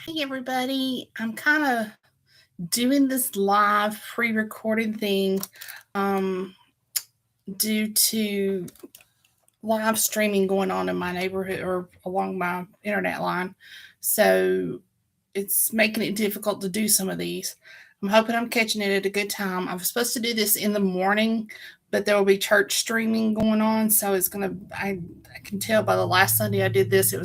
Hey everybody, I'm kind of doing this live pre-recorded thing um, due to live streaming going on in my neighborhood or along my internet line. So it's making it difficult to do some of these. I'm hoping I'm catching it at a good time. I was supposed to do this in the morning, but there will be church streaming going on, so I can tell by the last Sunday I did this, a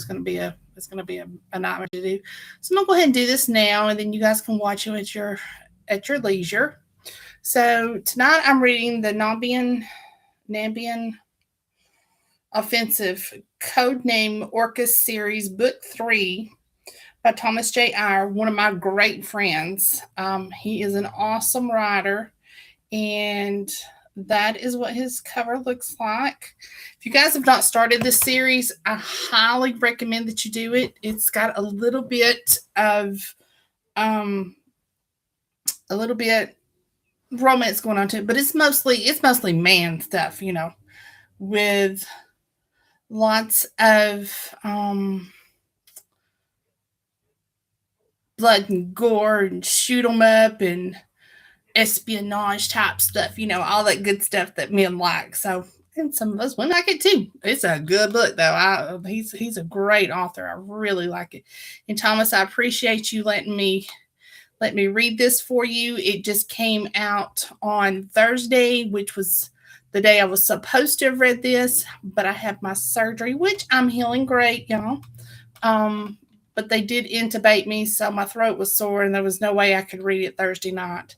nightmare to do. So I'm gonna go ahead and do this now, and then you guys can watch it at your leisure. So tonight I'm reading the Namibian Offensive Codename Orcus series, book 3 by Thomas J. Eyre, one of my great friends. He is an awesome writer, and that is what his cover looks like. If you guys have not started this series, I highly recommend that you do it. It's got um, a little bit romance going on to it, but it's mostly man stuff, with lots of blood and gore and shoot 'em up and espionage type stuff, all that good stuff that men like. So, and some of us women like it too. It's a good book though. He's a great author. I really like it. And Thomas, I appreciate you let me read this for you. It just came out on Thursday, which was the day I was supposed to have read this, but I had my surgery, which I'm healing great, y'all. Um, but they did intubate me, so my throat was sore, and there was no way I could read it Thursday night.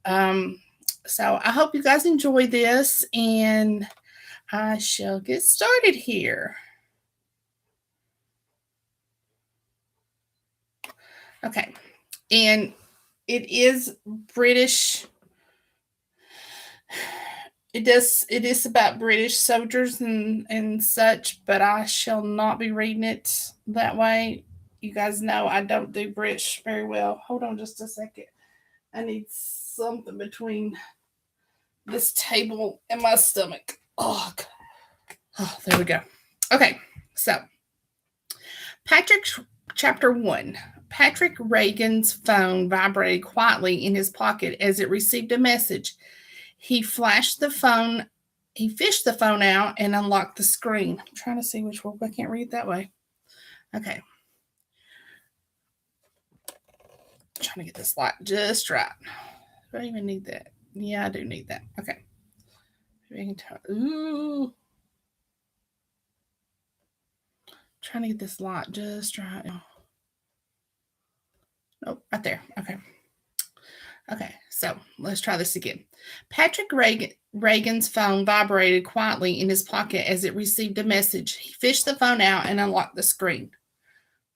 Um, so I hope you guys enjoy this, and I shall get started here. Okay, and it is British. It is about British soldiers and such, but I shall not be reading it that way. You guys know I don't do British very well. Hold on just a second. I need something between this table and my stomach. Oh, there we go. Okay, so Patrick, chapter 1. Patrick Reagan's phone vibrated quietly in his pocket as it received a message. He flashed the phone, he fished the phone out and unlocked the screen. I'm trying to see which one. I can't read that way. Okay. I'm trying to get this light just right. Do I even need that? Yeah, I do need that. Okay. Ooh. Trying to get this light just right. Nope, right there. Okay. Okay, so let's try this again. Patrick Reagan's phone vibrated quietly in his pocket as it received a message. He fished the phone out and unlocked the screen.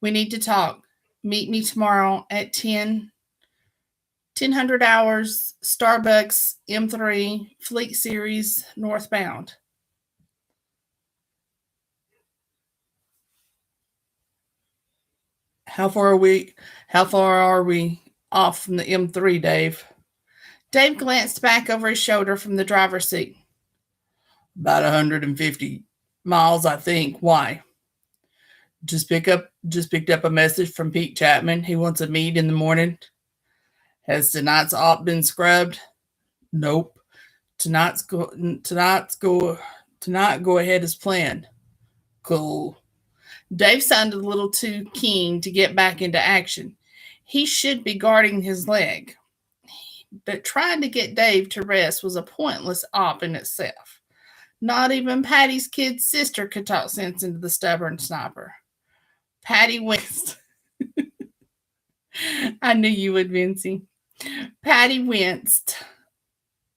We need to talk. Meet me tomorrow at 1000 hours, Starbucks, M3, Fleet Series, northbound. How far are we? How far are we off from the M3, Dave? Dave glanced back over his shoulder from the driver's seat. About 150 miles, I think. Why? Just picked up a message from Pete Chapman. He wants a meet in the morning. Has tonight's op been scrubbed? Nope. Tonight go ahead as planned. Cool. Dave sounded a little too keen to get back into action. He should be guarding his leg. But trying to get Dave to rest was a pointless op in itself. Not even Patty's kid sister could talk sense into the stubborn sniper. Patty winced. I knew you would, Vincy. Patty winced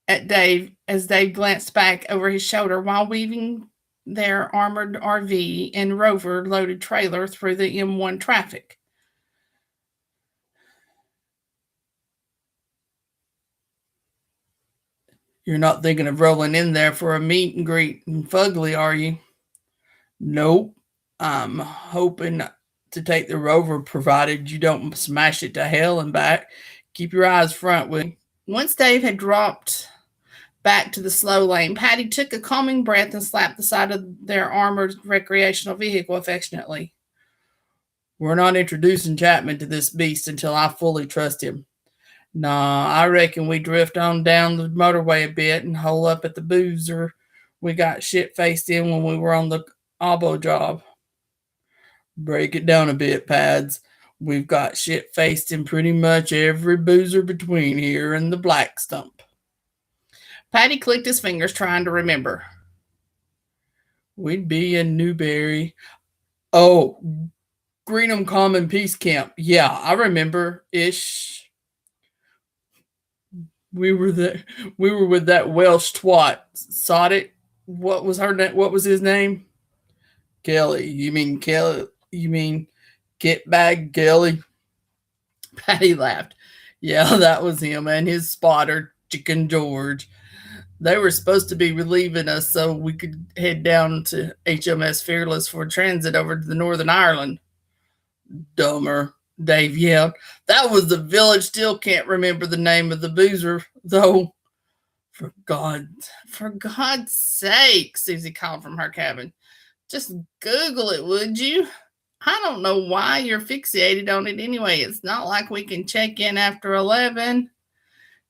at Dave as Dave glanced back over his shoulder while weaving their armored RV and Rover loaded trailer through the M1 traffic. You're not thinking of rolling in there for a meet and greet in Fugly, are you? Nope. I'm hoping to take the Rover provided you don't smash it to hell and back. Keep your eyes front with me. Once Dave had dropped back to the slow lane, Patty took a calming breath and slapped the side of their armored recreational vehicle affectionately. We're not introducing Chapman to this beast until I fully trust him. Nah, I reckon we drift on down the motorway a bit and hole up at the boozer we got shit faced in when we were on the oboe job. Break it down a bit, Pads. We've got shit faced in pretty much every boozer between here and the Black Stump. Paddy clicked his fingers, trying to remember. We'd be in Newberry. Oh, Greenham Common Peace Camp. Yeah, I remember ish. We were there. We were with that Welsh twat. Sodic. What was her name? What was his name? Kelly. You mean Kelly? You mean Kitbag Kelly? Patty laughed. Yeah, that was him and his spotter, Chicken George. They were supposed to be relieving us so we could head down to HMS Fearless for transit over to the Northern Ireland. Dumber, Dave yelled. That was the village. Still can't remember the name of the boozer, though. For God's sake, Susie called from her cabin. Just Google it, would you? I don't know why you're fixated on it anyway. It's not like we can check in after 11.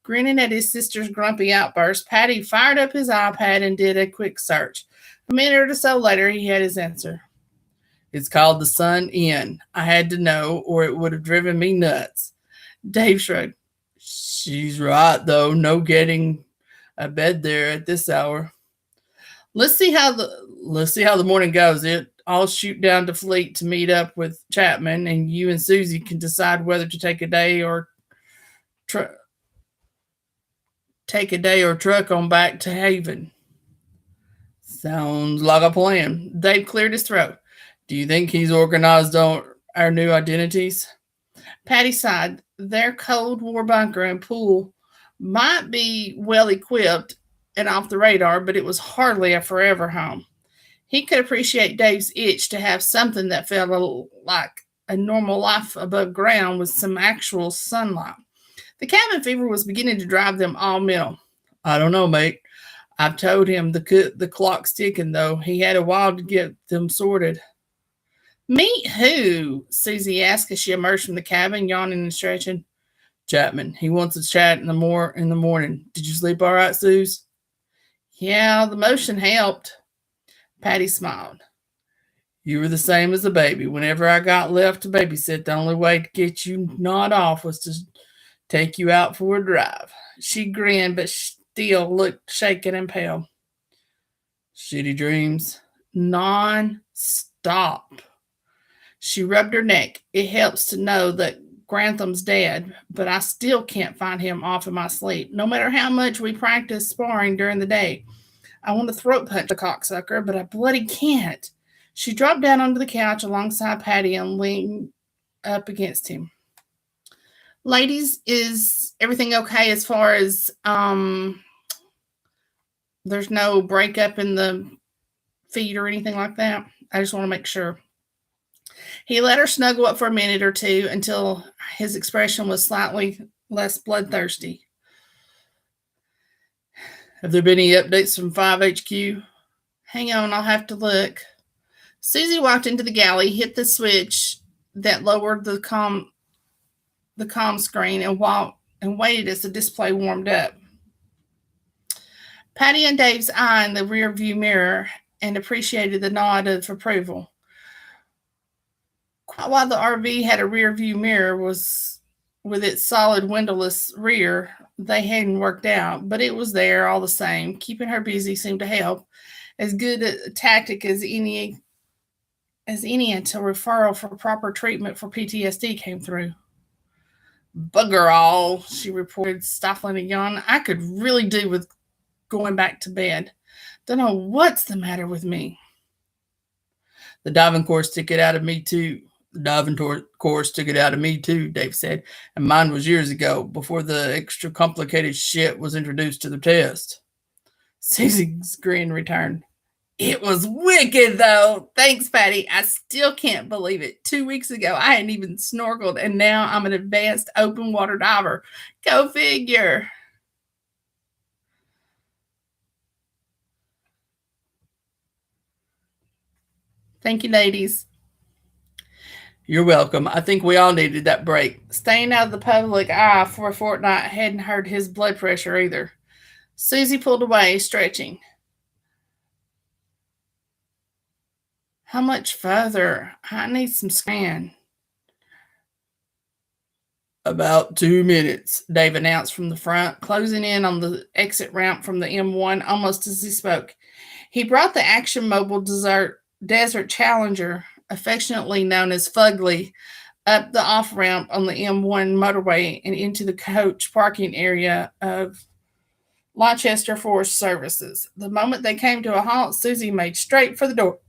Grinning at his sister's grumpy outburst, Patty fired up his iPad and did a quick search. A minute or so later, he had his answer. It's called the Sun Inn. I had to know, or it would have driven me nuts. Dave shrugged. She's right, though. No getting a bed there at this hour. Let's see how the morning goes. I'll shoot down to Fleet to meet up with Chapman, and you and Susie can decide whether to take a day or truck on back to Haven. Sounds like a plan. Dave cleared his throat. Do you think he's organized on our new identities? Patty sighed. Their Cold War bunker and pool might be well equipped and off the radar, but it was hardly a forever home. He could appreciate Dave's itch to have something that felt like a normal life above ground with some actual sunlight. The cabin fever was beginning to drive them all mental. I don't know, mate. I've told him the clock's ticking, though. He had a while to get them sorted. Meet who? Susie asked as she emerged from the cabin, yawning and stretching. Chapman. He wants to chat in the morning. Did you sleep all right, Suze? Yeah, the motion helped. Patty smiled. You were the same as a baby. Whenever I got left to babysit, the only way to get you gnawed off was to take you out for a drive. She grinned, but still looked shaken and pale. Shitty dreams. Non-stop. She rubbed her neck. It helps to know that Grantham's dead, but I still can't find him off in my sleep, no matter how much we practice sparring during the day. I want to throat punch the cocksucker, but I bloody can't. She dropped down onto the couch alongside Patty and leaned up against him. Ladies, is everything okay as far as there's no breakup in the feed or anything like that? I just want to make sure. He let her snuggle up for a minute or two until his expression was slightly less bloodthirsty. Have there been any updates from 5HQ? Hang on, I'll have to look. Susie walked into the galley, hit the switch that lowered the comm screen, and waited as the display warmed up. Patty and Dave's eye in the rear view mirror and appreciated the nod of approval. Quite while the RV had a rear view mirror was with its solid windowless rear, they hadn't worked out, but it was there all the same. Keeping her busy seemed to help. As good a tactic as any until referral for proper treatment for PTSD came through. Bugger all, she reported, stifling a yawn. I could really do with going back to bed. Don't know what's the matter with me. The diving course took it out of me too. Dave said. And mine was years ago, before the extra complicated shit was introduced to the test. Susie's grin returned. It was wicked, though. Thanks, Patty. I still can't believe it. 2 weeks ago, I hadn't even snorkeled, and now I'm an advanced open water diver. Go figure. Thank you, ladies. You're welcome. I think we all needed that break. Staying out of the public eye for a fortnight hadn't hurt his blood pressure either. Susie pulled away, stretching. How much further? I need some scan. About 2 minutes, Dave announced from the front, closing in on the exit ramp from the M1 almost as he spoke. He brought the Action Mobile Desert Challenger, affectionately known as Fugly, up the off ramp on the M1 motorway and into the coach parking area of Rochester Forest Services. The moment they came to a halt, Susie made straight for the door.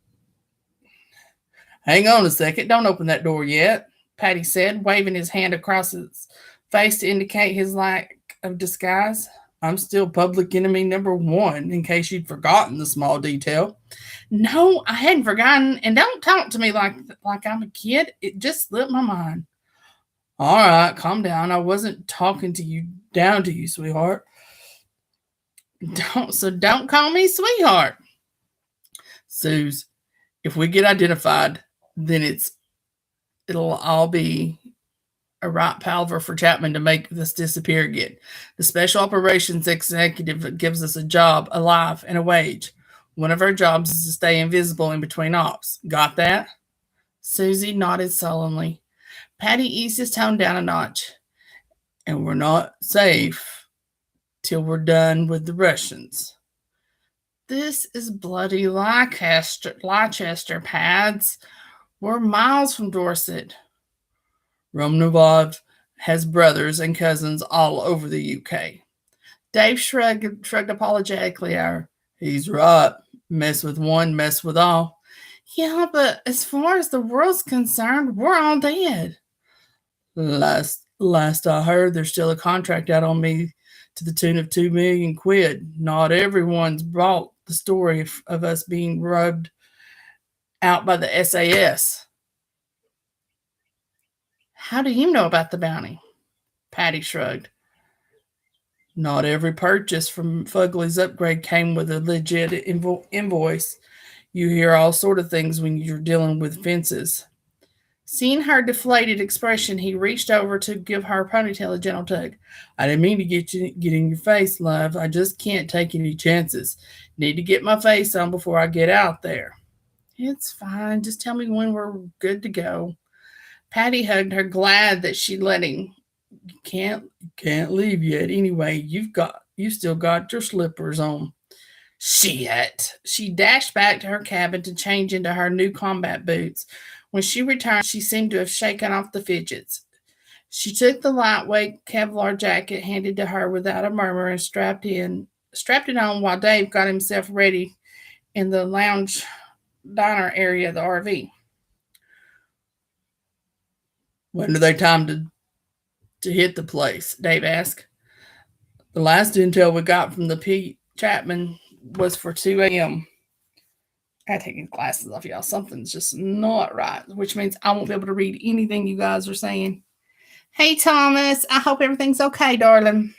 Hang on a second, don't open that door yet, Patty said, waving his hand across his face to indicate his lack of disguise. I'm still public enemy number one, in case you'd forgotten the small detail. No, I hadn't forgotten, and don't talk to me like I'm a kid. It just slipped my mind. All right, calm down. I wasn't talking to you down to you, sweetheart. Don't call me sweetheart. Suze, if we get identified, then it'll all be a right palaver for Chapman to make this disappear again. The special operations executive gives us a job, a life, and a wage. One of our jobs is to stay invisible in between ops. Got that? Susie nodded sullenly. Patty eased his tone down a notch. And we're not safe till we're done with the Russians. This is bloody Leicester, Pads. We're miles from Dorset. Romanov has brothers and cousins all over the UK. Dave shrugged apologetically. He's right. Mess with one, mess with all. Yeah, but as far as the world's concerned, we're all dead. Last I heard, there's still a contract out on me to the tune of £2 million. Not everyone's bought the story of us being rubbed out by the SAS. How do you know about the bounty? Patty shrugged. Not every purchase from Fugly's upgrade came with a legit invoice. You hear all sort of things when you're dealing with fences. Seeing her deflated expression, he reached over to give her ponytail a gentle tug. I didn't mean to get in your face, love. I just can't take any chances. Need to get my face on before I get out there. It's fine. Just tell me when we're good to go. Patty hugged her, glad that she'd let him. You can't leave yet. Anyway, you still got your slippers on. Shit. She dashed back to her cabin to change into her new combat boots. When she returned, she seemed to have shaken off the fidgets. She took the lightweight Kevlar jacket handed to her without a murmur and strapped it on while Dave got himself ready in the lounge diner area of the RV. When do they time to hit the place? Dave asked. The last intel we got from the Pete Chapman was for 2 a.m. I gotta take his glasses off, y'all. Something's just not right, which means I won't be able to read anything you guys are saying. Hey, Thomas. I hope everything's okay, darling.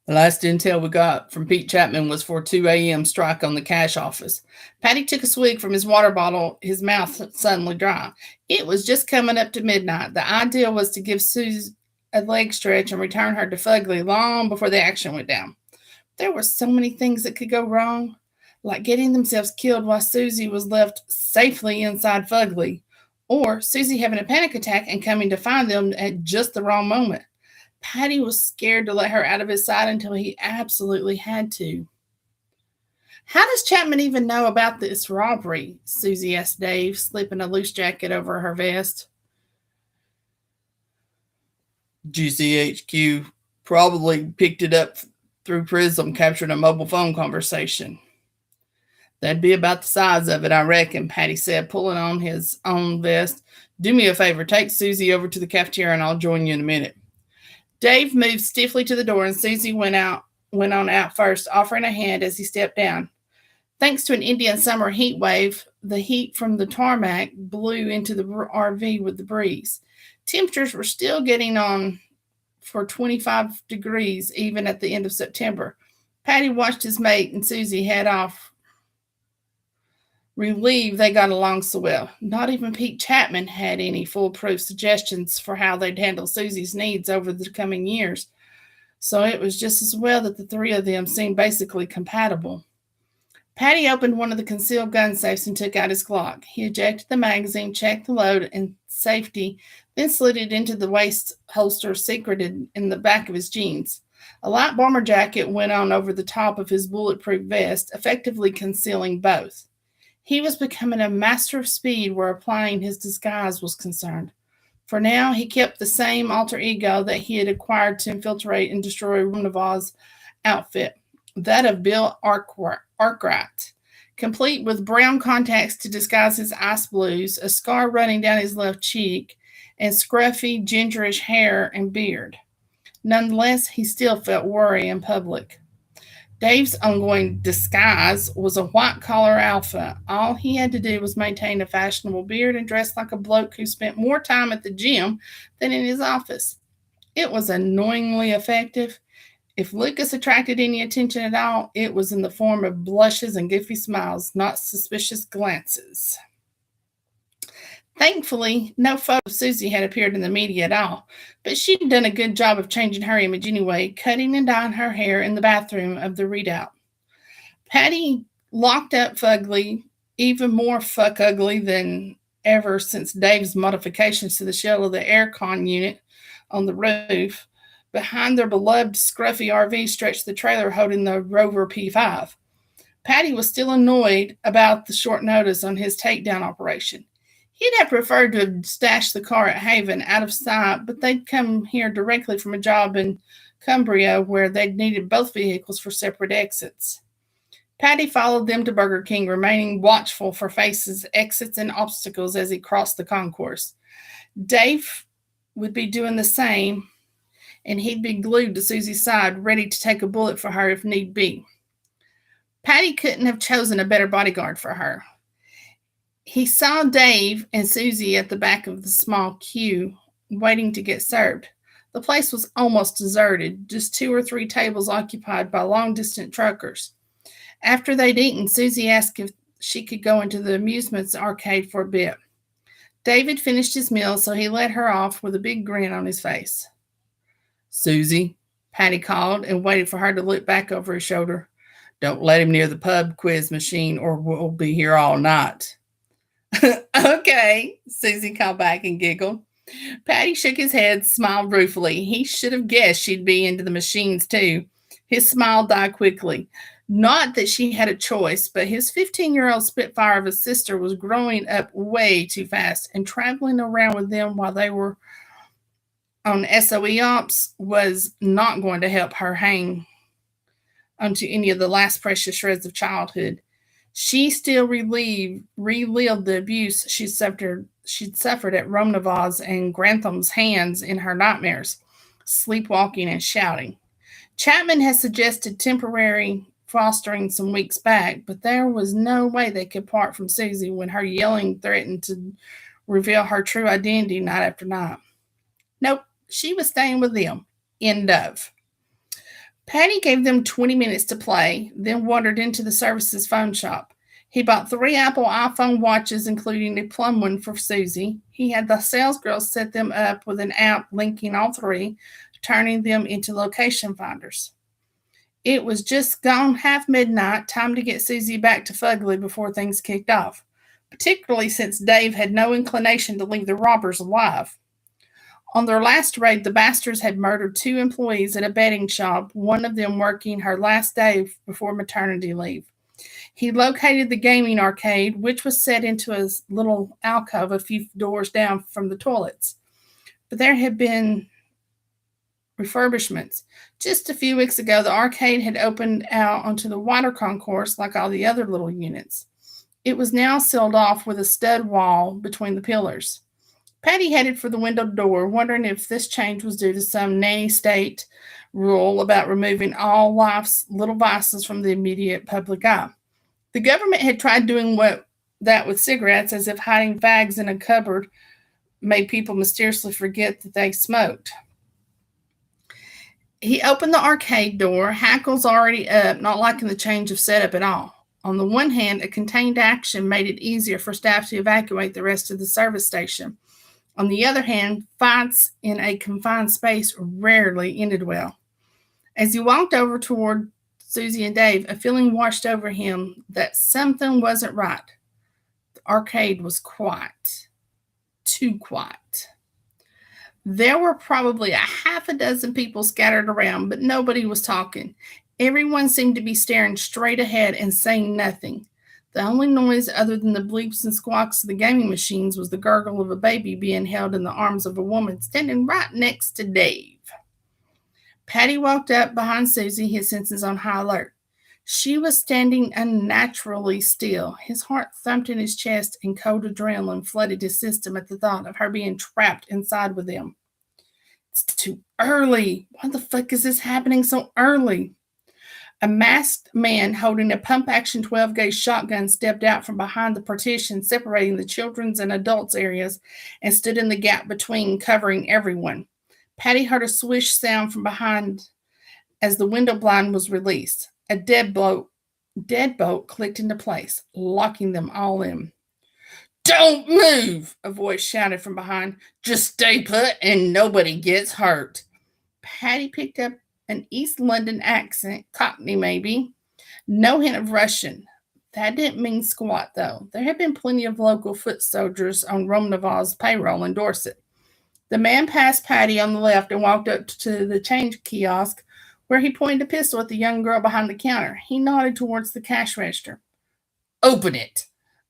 The last intel we got from Pete Chapman was for 2 a.m. strike on the cash office. Patty took a swig from his water bottle, his mouth suddenly dry. It was just coming up to midnight. The idea was to give Suze a leg stretch and return her to Fugly long before the action went down. There were so many things that could go wrong, like getting themselves killed while Susie was left safely inside Fugly, or Susie having a panic attack and coming to find them at just the wrong moment. Patty was scared to let her out of his sight until he absolutely had to. How does Chapman even know about this robbery? Susie asked Dave, slipping a loose jacket over her vest. GCHQ probably picked it up through Prism, capturing a mobile phone conversation. That'd be about the size of it, I reckon, Patty said, pulling on his own vest. Do me a favor, take Susie over to the cafeteria and I'll join you in a minute. Dave moved stiffly to the door and Susie went on out first, offering a hand as he stepped down. Thanks to an Indian summer heat wave, the heat from the tarmac blew into the RV with the breeze. Temperatures were still getting on for 25 degrees even at the end of September. Patty watched his mate and Susie head off, relieved they got along so well. Not even Pete Chapman had any foolproof suggestions for how they'd handle Susie's needs over the coming years, so it was just as well that the three of them seemed basically compatible. Patty opened one of the concealed gun safes and took out his Glock. He ejected the magazine, checked the load and safety, then slid it into the waist holster secreted in the back of his jeans. A light bomber jacket went on over the top of his bulletproof vest, effectively concealing both. He was becoming a master of speed where applying his disguise was concerned. For now, he kept the same alter ego that he had acquired to infiltrate and destroy Romnev's outfit, that of Bill Arkwright, complete with brown contacts to disguise his ice blues, a scar running down his left cheek, and scruffy, gingerish hair and beard. Nonetheless, he still felt worry in public. Dave's ongoing disguise was a white-collar alpha. All he had to do was maintain a fashionable beard and dress like a bloke who spent more time at the gym than in his office. It was annoyingly effective. If Lucas attracted any attention at all, it was in the form of blushes and goofy smiles, not suspicious glances. Thankfully, no photo of Susie had appeared in the media at all, but she'd done a good job of changing her image anyway, cutting and dyeing her hair in the bathroom of the Redoubt. Patty locked up Fugly, even more fuck ugly than ever since Dave's modifications to the shell of the aircon unit on the roof. Behind their beloved scruffy RV stretched the trailer holding the Rover P5. Patty was still annoyed about the short notice on his takedown operation. He'd have preferred to have stashed the car at Haven out of sight, but they'd come here directly from a job in Cumbria where they'd needed both vehicles for separate exits. Patty followed them to Burger King, remaining watchful for faces, exits, and obstacles as he crossed the concourse. Dave would be doing the same, and he'd be glued to Susie's side, ready to take a bullet for her if need be. Patty couldn't have chosen a better bodyguard for her. He saw Dave and Susie at the back of the small queue, waiting to get served. The place was almost deserted, just 2 or 3 tables occupied by long-distance truckers. After they'd eaten, Susie asked if she could go into the amusements arcade for a bit. David finished his meal, so he let her off with a big grin on his face. "Susie," Patty called and waited for her to look back over his shoulder. "Don't let him near the pub quiz machine or we'll be here all night." "Okay," Susie called back and giggled. Patty shook his head, smiled ruefully. He should have guessed she'd be into the machines too. His smile died quickly. Not that she had a choice, but his 15-year-old Spitfire of a sister was growing up way too fast, and traveling around with them while they were on SOE ops was not going to help her hang onto any of the last precious shreds of childhood. She still relived the abuse she'd suffered at Romnev's and Grantham's hands in her nightmares, sleepwalking and shouting. Chapman had suggested temporary fostering some weeks back, but there was no way they could part from Susie when her yelling threatened to reveal her true identity night after night. Nope, she was staying with them. End of. Patty gave them 20 minutes to play, then wandered into the services phone shop. He bought 3 Apple iPhone watches, including a plum one for Susie. He had the salesgirl set them up with an app linking all 3, turning them into location finders. It was just gone half midnight, time to get Susie back to Fugly before things kicked off, particularly since Dave had no inclination to leave the robbers alive. On their last raid, the bastards had murdered 2 employees at a betting shop, one of them working her last day before maternity leave. He located the gaming arcade, which was set into a little alcove a few doors down from the toilets. But there had been refurbishments. Just a few weeks ago, the arcade had opened out onto the wider concourse like all the other little units. It was now sealed off with a stud wall between the pillars. Patty headed for the windowed door, wondering if this change was due to some nanny state rule about removing all life's little vices from the immediate public eye. The government had tried doing what that with cigarettes, as if hiding fags in a cupboard made people mysteriously forget that they smoked. He opened the arcade door, hackles already up, not liking the change of setup at all. On the one hand, a contained action made it easier for staff to evacuate the rest of the service station. On the other hand, fights in a confined space rarely ended well. As he walked over toward Susie and Dave, a feeling washed over him that something wasn't right. The arcade was quiet. Too quiet. There were probably a half a dozen people scattered around, but nobody was talking. Everyone seemed to be staring straight ahead and saying nothing. The only noise other than the bleeps and squawks of the gaming machines was the gurgle of a baby being held in the arms of a woman standing right next to Dave. Patty walked up behind Susie, his senses on high alert. She was standing unnaturally still. His heart thumped in his chest and cold adrenaline flooded his system at the thought of her being trapped inside with him. It's too early. Why the fuck is this happening so early? A masked man holding a pump-action 12-gauge shotgun stepped out from behind the partition separating the children's and adults' areas and stood in the gap between, covering everyone. Patty heard a swish sound from behind as the window blind was released. A deadbolt clicked into place, locking them all in. "Don't move!" a voice shouted from behind. "Just stay put and nobody gets hurt." Patty picked up an East London accent, Cockney maybe. No hint of Russian. That didn't mean squat, though. There had been plenty of local foot soldiers on Romnavall's payroll in Dorset. The man passed Patty on the left and walked up to the change kiosk, where he pointed a pistol at the young girl behind the counter. He nodded towards the cash register. "Open it."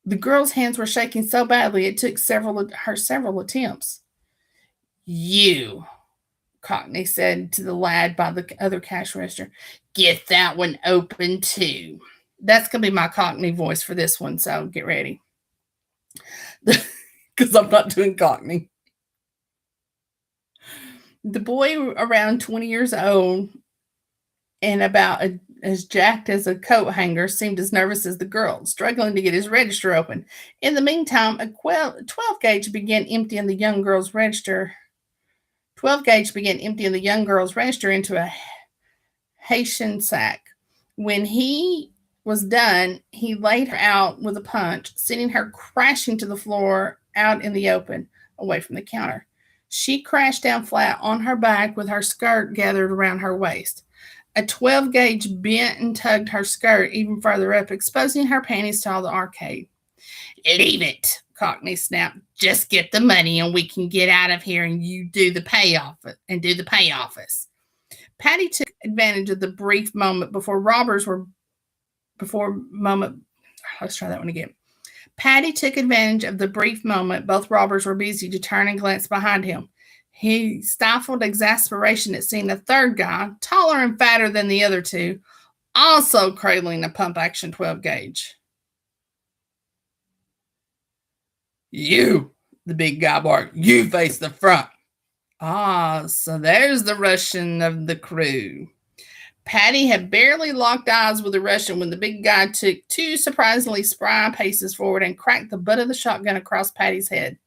The girl's hands were shaking so badly it took several attempts. "You," Cockney said to the lad by the other cash register, "get that one open too." That's going to be my Cockney voice for this one, so get ready. Because I'm not doing Cockney. The boy, around 20 years old and about as jacked as a coat hanger, seemed as nervous as the girl, struggling to get his register open. In the meantime, a 12-gauge began emptying the young girl's register. 12-gauge began emptying the young girl's register into a Haitian sack. When he was done, he laid her out with a punch, sending her crashing to the floor out in the open, away from the counter. She crashed down flat on her back with her skirt gathered around her waist. A 12-gauge bent and tugged her skirt even further up, exposing her panties to all the arcade. "Leave it," Cockney snapped. "Just get the money and we can get out of here and you do the payoff office." Patty took advantage of the brief moment let's try that one again. Patty took advantage of the brief moment both robbers were busy to turn and glance behind him. He stifled exasperation at seeing a third guy, taller and fatter than the other two, also cradling a pump-action 12-gauge. "You," the big guy barked, "you face the front." Ah, so there's the Russian of the crew. Patty had barely locked eyes with the Russian when the big guy took two surprisingly spry paces forward and cracked the butt of the shotgun across Patty's head.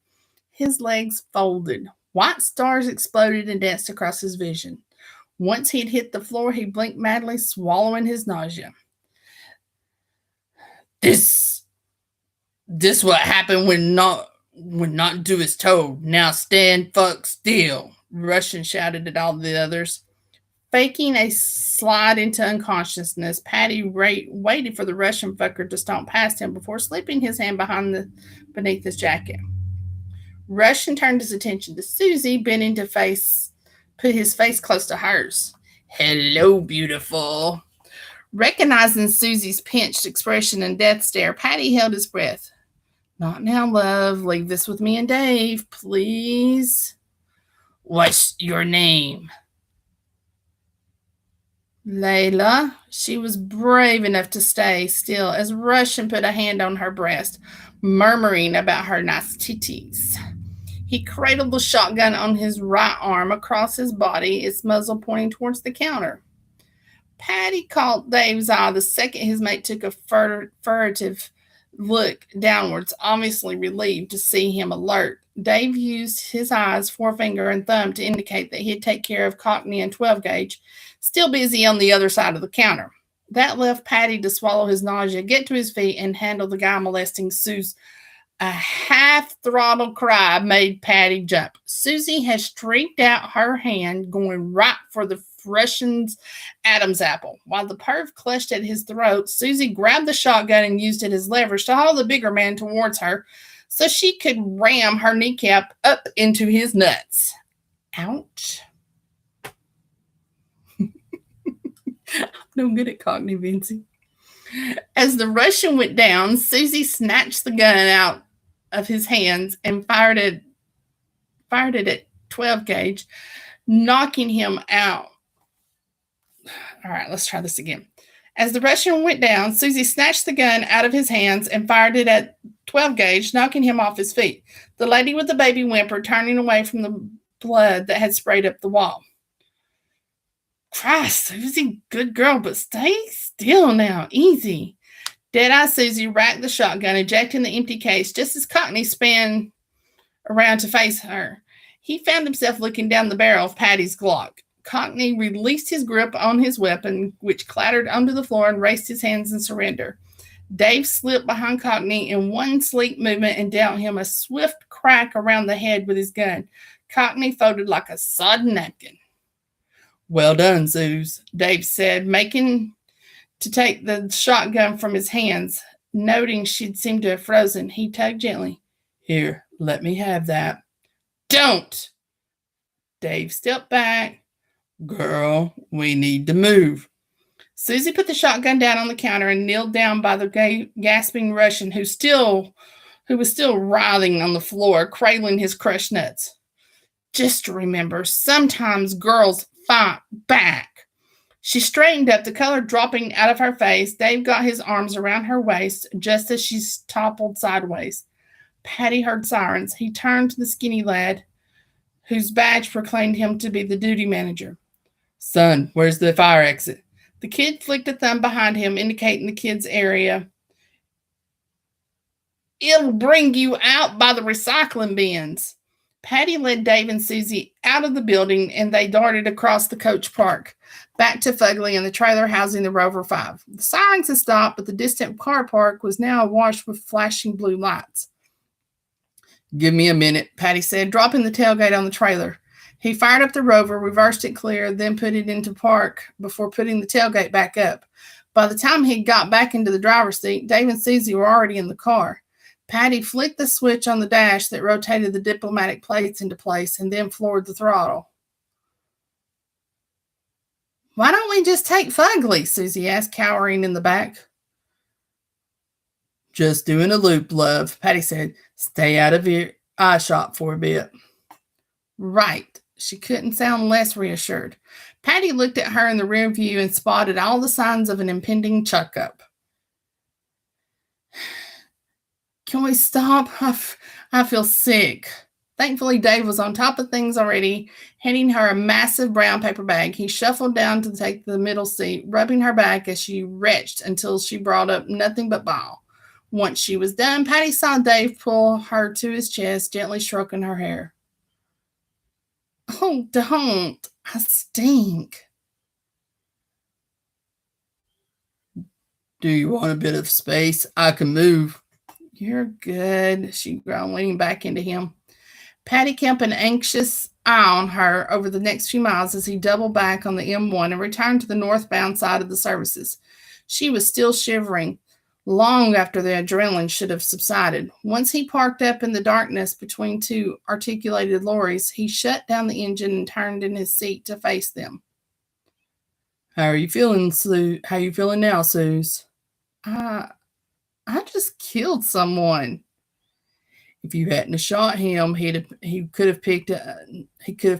His legs folded. White stars exploded and danced across his vision. Once he'd hit the floor, he blinked madly, swallowing his nausea. This what happened when not do as told. Now stand fuck still," Russian shouted at all the others. Faking a slide into unconsciousness, Patty waited for the Russian fucker to stomp past him before slipping his hand beneath his jacket. Russian turned his attention to Susie, bending to put his face close to hers. "Hello, beautiful." Recognizing Susie's pinched expression and death stare, Patty held his breath. "Not now, love. Leave this with me and Dave, please." "What's your name?" "Layla." She was brave enough to stay still as Russian put a hand on her breast, murmuring about her nice titties. He cradled the shotgun on his right arm across his body, its muzzle pointing towards the counter. Patty caught Dave's eye the second his mate took a furtive look downwards, obviously relieved to see him alert. Dave used his eyes, forefinger, and thumb to indicate that he'd take care of Cockney and 12 gauge, still busy on the other side of the counter. That left Patty to swallow his nausea, get to his feet, and handle the guy molesting Suze. A half-throttle cry made Patty jump. Susie had streaked out her hand, going right for the Russian's Adam's apple. While the perv clutched at his throat, Susie grabbed the shotgun and used it as leverage to haul the bigger man towards her so she could ram her kneecap up into his nuts. Ouch. I'm no good at Cockney, Vincy. As the Russian went down, Susie snatched the gun out of his hands and fired it at 12 gauge, knocking him out. All right, let's try this again. As the Russian went down, Susie snatched the gun out of his hands and fired it at 12 gauge, knocking him off his feet. The lady with the baby whimpered, turning away from the blood that had sprayed up the wall. Christ, Susie, good girl, but stay still now. Easy. Dead-Eye Susie racked the shotgun, ejecting the empty case just as Cockney span around to face her. He found himself looking down the barrel of Patty's Glock. Cockney released his grip on his weapon, which clattered onto the floor, and raised his hands in surrender. Dave slipped behind Cockney in one sleek movement and dealt him a swift crack around the head with his gun. Cockney folded like a sodden napkin. Well done, Suze, Dave said, making to take the shotgun from his hands. Noting she'd seemed to have frozen, he tugged gently. Here, let me have that. Don't! Dave stepped back. Girl, we need to move. Susie put the shotgun down on the counter and kneeled down by the gasping Russian who was still writhing on the floor, cradling his crushed nuts. Just remember, sometimes girls fight back. She straightened up, the color dropping out of her face. Dave got his arms around her waist just as she toppled sideways. Patty heard sirens. He turned to the skinny lad, whose badge proclaimed him to be the duty manager. Son, where's the fire exit? The kid flicked a thumb behind him, indicating the kid's area. It'll bring you out by the recycling bins. Patty led Dave and Susie out of the building, and they darted across the coach park, back to Fugly and the trailer housing the Rover 5. The sirens had stopped, but the distant car park was now awash with flashing blue lights. Give me a minute, Patty said, dropping the tailgate on the trailer. He fired up the Rover, reversed it clear, then put it into park before putting the tailgate back up. By the time he got back into the driver's seat, Dave and Susie were already in the car. Patty flicked the switch on the dash that rotated the diplomatic plates into place and then floored the throttle. Why don't we just take Fugly? Susie asked, cowering in the back. Just doing a loop, love, Patty said. Stay out of your eye shot for a bit. Right. She couldn't sound less reassured. Patty looked at her in the rear view and spotted all the signs of an impending chuck-up. Can we stop? I feel sick. Thankfully, Dave was on top of things already, handing her a massive brown paper bag. He shuffled down to take the middle seat, rubbing her back as she retched until she brought up nothing but bile. Once she was done, Patty saw Dave pull her to his chest, gently stroking her hair. Oh, don't. I stink. Do you want a bit of space? I can move. You're good, she groaned, leaning back into him. Patty kept an anxious eye on her over the next few miles as he doubled back on the M1 and returned to the northbound side of the services. She was still shivering, long after the adrenaline should have subsided. Once he parked up in the darkness between two articulated lorries, he shut down the engine and turned in his seat to face them. How are you feeling, Sue? How are you feeling now, Suze? I just killed someone. If you hadn't shot him, he could have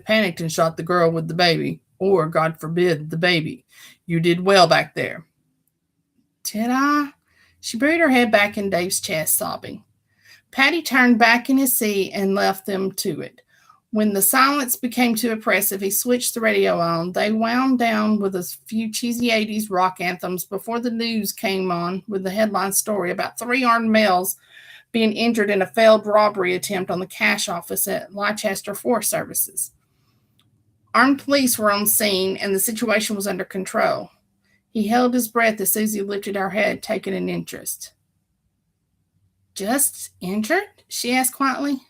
panicked and shot the girl with the baby, or God forbid, the baby. You did well back there. Did I? She buried her head back in Dave's chest, sobbing. Patty turned back in his seat and left them to it. When the silence became too oppressive, he switched the radio on. They wound down with a few cheesy 80s rock anthems before the news came on with the headline story about three armed males being injured in a failed robbery attempt on the cash office at Leicester Forest Services. Armed police were on scene and the situation was under control. He held his breath as Susie lifted her head, taking an interest. Just injured? She asked quietly.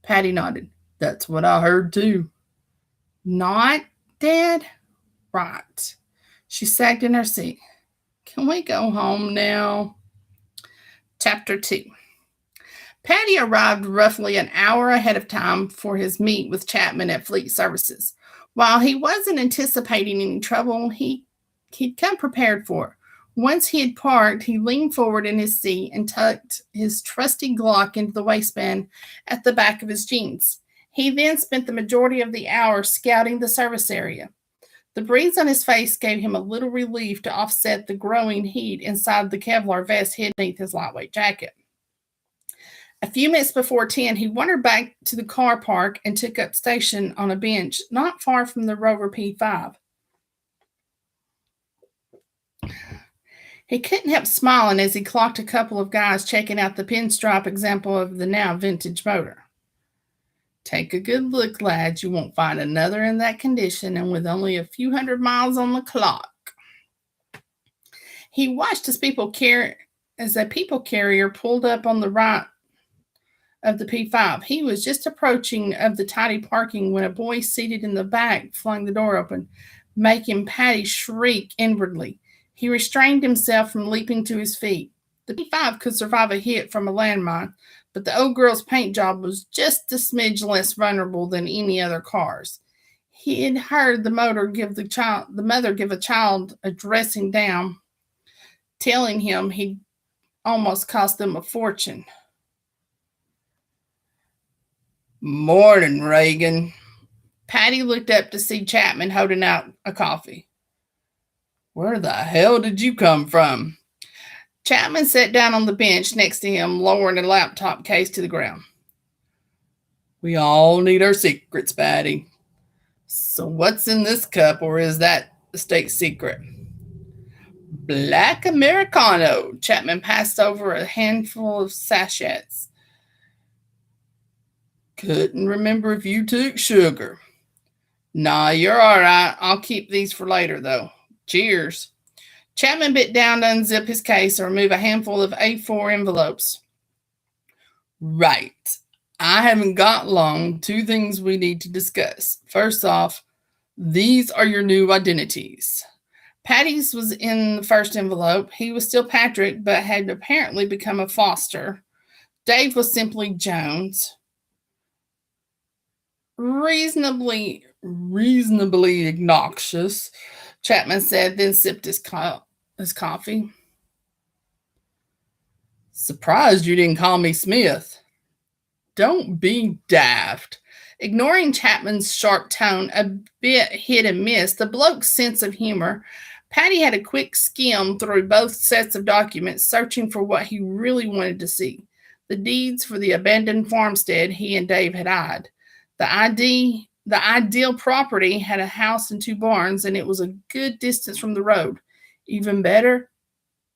Patty nodded. That's what I heard too. Not dead? Right. She sagged in her seat. Can we go home now? Chapter 2. Patty arrived roughly an hour ahead of time for his meet with Chapman at Fleet Services. While he wasn't anticipating any trouble, he'd come prepared for it. Once he had parked, he leaned forward in his seat and tucked his trusty Glock into the waistband at the back of his jeans. He then spent the majority of the hour scouting the service area. The breeze on his face gave him a little relief to offset the growing heat inside the Kevlar vest hid beneath his lightweight jacket. A few minutes before 10, he wandered back to the car park and took up station on a bench not far from the Rover P5. He couldn't help smiling as he clocked a couple of guys checking out the pinstripe example of the now vintage motor. Take a good look, lads. You won't find another in that condition and with only a few hundred miles on the clock. He watched as a people carrier pulled up on the right of the P5. He was just approaching of the tidy parking when a boy seated in the back flung the door open, making Patty shriek inwardly. He restrained himself from leaping to his feet. The P5 could survive a hit from a landmine, but the old girl's paint job was just a smidge less vulnerable than any other cars. He had heard the mother give a child a dressing down, telling him he'd almost cost them a fortune. Morning, Reagan. Patty looked up to see Chapman holding out a coffee. Where the hell did you come from? Chapman sat down on the bench next to him, lowering a laptop case to the ground. We all need our secrets, Patty. So what's in this cup, or is that the state secret? Black Americano. Chapman passed over a handful of sachets. Couldn't remember if you took sugar. Nah, you're all right. I'll keep these for later, though. Cheers. Chapman bit down to unzip his case and remove a handful of A4 envelopes. Right. I haven't got long. 2 things we need to discuss. First off, these are your new identities. Patty's was in the first envelope. He was still Patrick, but had apparently become a Foster. Dave was simply Jones. Reasonably obnoxious, Chapman said, then sipped his coffee. Surprised you didn't call me Smith. Don't be daft. Ignoring Chapman's sharp tone, a bit hit and miss, the bloke's sense of humor, Patty had a quick skim through both sets of documents, searching for what he really wanted to see. The deeds for the abandoned farmstead he and Dave had eyed. The ideal property had a house and 2 barns, and it was a good distance from the road. Even better,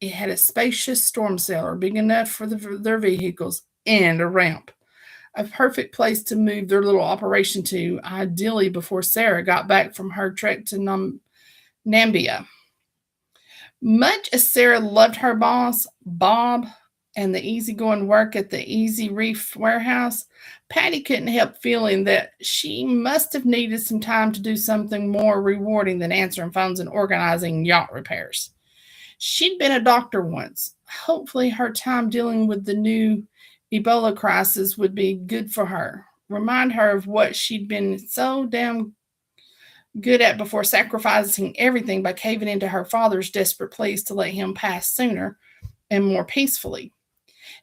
it had a spacious storm cellar, big enough for their vehicles, and a ramp. A perfect place to move their little operation to, ideally before Sarah got back from her trek to Namibian. Much as Sarah loved her boss, Bob, and the easygoing work at the Easy Reef warehouse, Patty couldn't help feeling that she must have needed some time to do something more rewarding than answering phones and organizing yacht repairs. She'd been a doctor once. Hopefully her time dealing with the new Ebola crisis would be good for her. Remind her of what she'd been so damn good at before sacrificing everything by caving into her father's desperate pleas to let him pass sooner and more peacefully.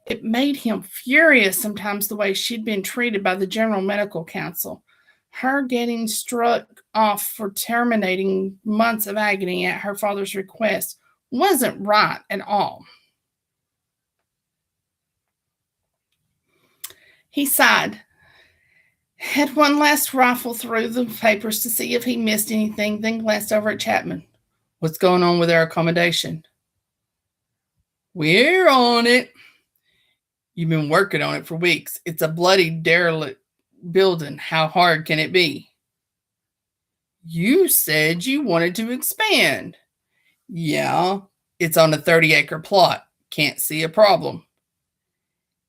It made him furious sometimes the way she'd been treated by the General Medical Council. Her getting struck off for terminating months of agony at her father's request wasn't right at all. He sighed. Had one last rifle through the papers to see if he missed anything, then glanced over at Chapman. What's going on with our accommodation? We're on it. You've been working on it for weeks. It's a bloody derelict building. How hard can it be? You said you wanted to expand. Yeah, it's on a 30-acre plot. Can't see a problem.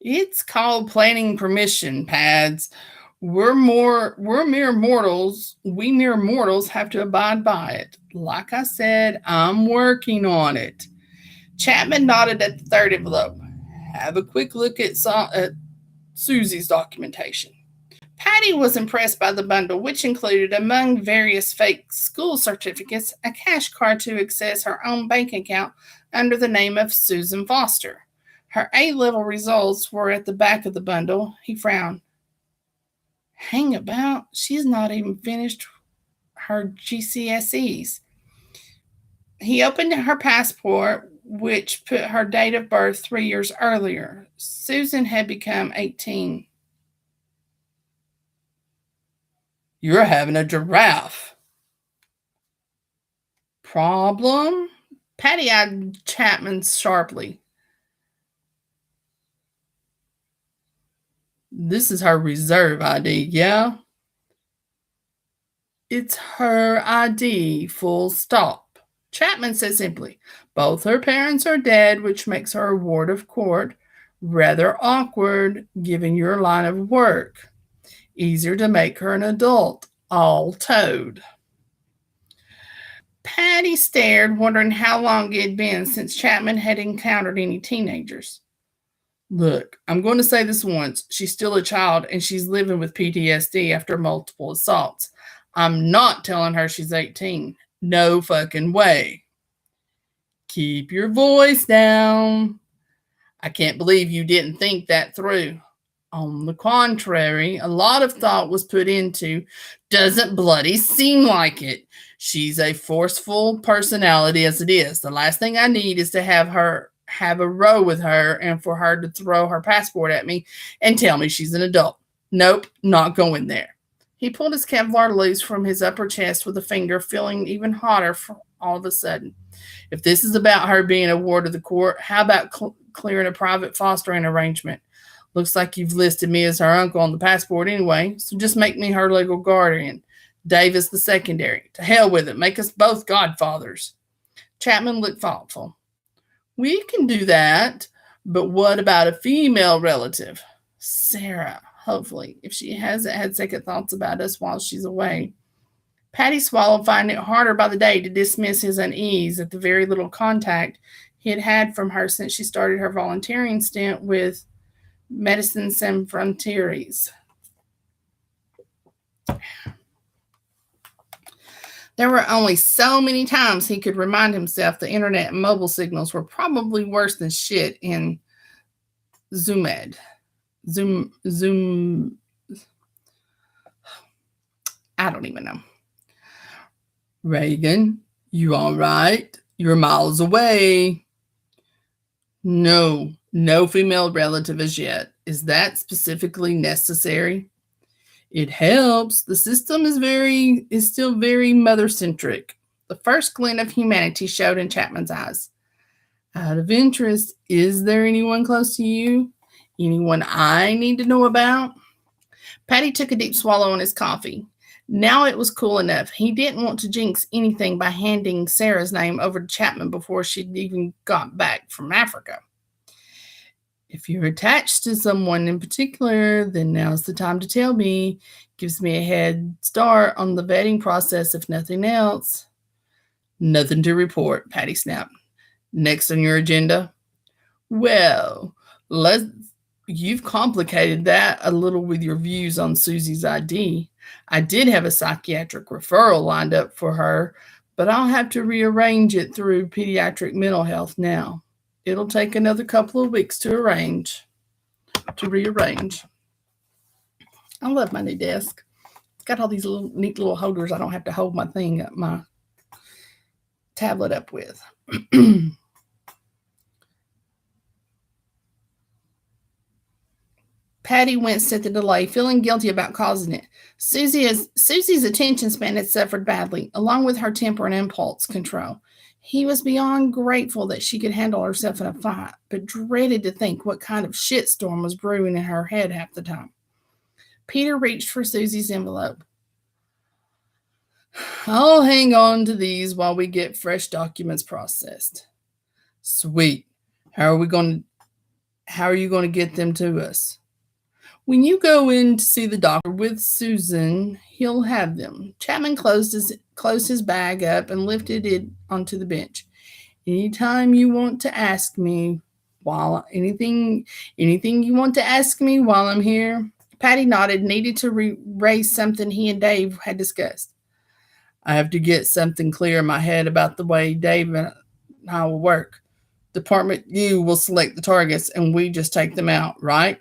It's called planning permission, Pads. We're mere mortals. We mere mortals have to abide by it. Like I said, I'm working on it. Chapman nodded at the third envelope. Have a quick look at Susie's documentation. Patty was impressed by the bundle, which included, among various fake school certificates, a cash card to access her own bank account under the name of Susan Foster. Her A-level results were at the back of the bundle. He frowned. Hang about, she's not even finished her GCSEs. He opened her passport, which put her date of birth 3 years earlier. Susan had become 18. You're having a giraffe. Problem? Patty eyed Chapman sharply. This is her reserve ID, yeah? It's her ID, full stop. Chapman said simply, both her parents are dead, which makes her a ward of court. Rather awkward, given your line of work. Easier to make her an adult, all told. Patty stared, wondering how long it had been since Chapman had encountered any teenagers. Look, I'm going to say this once. She's still a child and she's living with PTSD after multiple assaults. I'm not telling her she's 18. No fucking way. Keep your voice down. I can't believe you didn't think that through. On the contrary, a lot of thought was put into, doesn't bloody seem like it. She's a forceful personality as it is. The last thing I need is to have a row with her and for her to throw her passport at me and tell me she's an adult. Nope, not going there. He pulled his Kevlar loose from his upper chest with a finger, feeling even hotter all of a sudden. If this is about her being a ward of the court, how about clearing a private fostering arrangement? Looks like you've listed me as her uncle on the passport anyway, so just make me her legal guardian. Davis the secondary. To hell with it. Make us both godfathers. Chapman looked thoughtful. We can do that, but what about a female relative? Sarah, hopefully, if she hasn't had second thoughts about us while she's away. Patty swallowed, finding it harder by the day to dismiss his unease at the very little contact he had had from her since she started her volunteering stint with Medicine Sans Frontières. There were only so many times he could remind himself the internet and mobile signals were probably worse than shit in Zoomed. Zoom. I don't even know. Reagan, you all right? You're miles away. No female relative as yet. Is that specifically necessary? It helps. The system is still very mother-centric. The first glint of humanity showed in Chapman's eyes. Out of interest, is there anyone close to you? Anyone I need to know about? Patty took a deep swallow on his coffee. Now it was cool enough. He didn't want to jinx anything by handing Sarah's name over to Chapman before she'd even got back from Africa. If you're attached to someone in particular, then now's the time to tell me. Gives me a head start on the vetting process, if nothing else. Nothing to report, Patty snapped. Next on your agenda? Well, you've complicated that a little with your views on Susie's ID. I did have a psychiatric referral lined up for her, but I'll have to rearrange it through pediatric mental health now. It'll take another couple of weeks to rearrange. I love my new desk. It's got all these neat little holders I don't have to hold my tablet up with. Patty winced at the delay, feeling guilty about causing it. Susie's attention span had suffered badly, along with her temper and impulse control. He was beyond grateful that she could handle herself in a fight, but dreaded to think what kind of shitstorm was brewing in her head half the time. Peter reached for Susie's envelope. I'll hang on to these while we get fresh documents processed. Sweet. How are you going to get them to us? When you go in to see the doctor with Susan, he'll have them. Chapman closed his bag up and lifted it onto the bench. Anytime you want to ask me anything you want to ask me while I'm here. Patty nodded, needed to raise something he and Dave had discussed. I have to get something clear in my head about the way Dave and I will work. Department U will select the targets and we just take them out, right?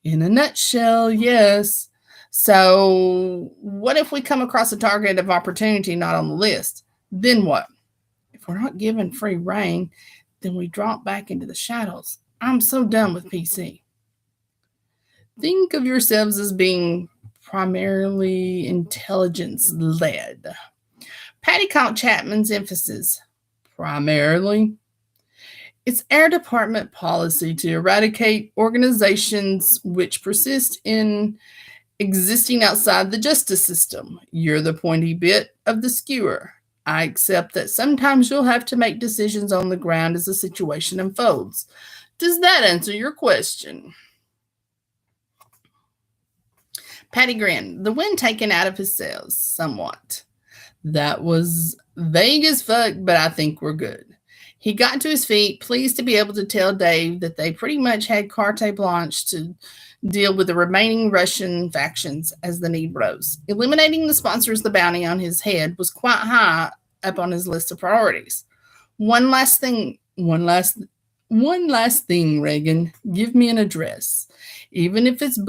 In a nutshell, yes. So what if we come across a target of opportunity not on the list? Then what? If we're not given free rein, then we drop back into the shadows. I'm so done with PC. Think of yourselves as being primarily intelligence-led. Patty caught Chapman's emphasis. Primarily? It's Eyre Department policy to eradicate organizations which persist in existing outside the justice system. You're the pointy bit of the skewer. I accept that sometimes you'll have to make decisions on the ground as the situation unfolds. Does that answer your question? Patty grinned, the wind taken out of his sails somewhat. That was vague as fuck, but I think we're good. He got to his feet, pleased to be able to tell Dave that they pretty much had carte blanche to deal with the remaining Russian factions as the need rose. Eliminating the sponsors of the bounty on his head was quite high up on his list of priorities. One last thing, Reagan. Give me an address. Even if it's a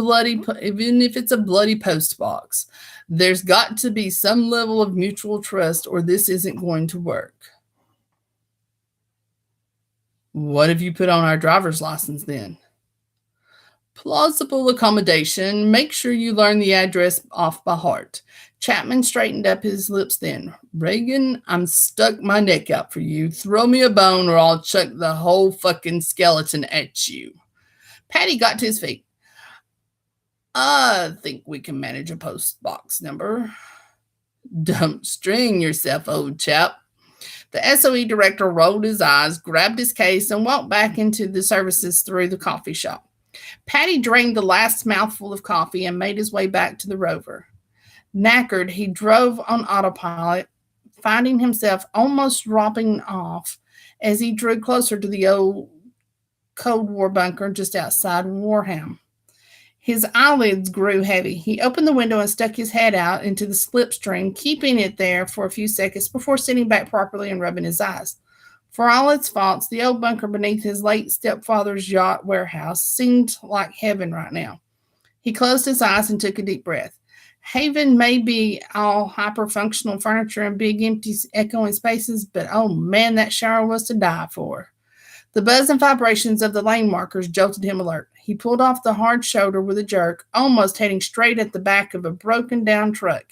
bloody post box. There's got to be some level of mutual trust or this isn't going to work. What have you put on our driver's license then? Plausible accommodation. Make sure you learn the address off by heart. Chapman straightened up his lips then. Reagan, I'm stuck my neck out for you. Throw me a bone or I'll chuck the whole fucking skeleton at you. Patty got to his feet. I think we can manage a post box number. Don't string yourself, old chap. The SOE director rolled his eyes, grabbed his case, and walked back into the services through the coffee shop. Patty drained the last mouthful of coffee and made his way back to the Rover. Knackered, he drove on autopilot, finding himself almost dropping off as he drew closer to the old Cold War bunker just outside Warham. His eyelids grew heavy. He opened the window and stuck his head out into the slipstream, keeping it there for a few seconds before sitting back properly and rubbing his eyes. For all its faults, the old bunker beneath his late stepfather's yacht warehouse seemed like heaven right now. He closed his eyes and took a deep breath. Haven may be all hyper-functional furniture and big, empty, echoing spaces, but oh man, that shower was to die for. The buzz and vibrations of the lane markers jolted him alert. He pulled off the hard shoulder with a jerk, almost heading straight at the back of a broken-down truck.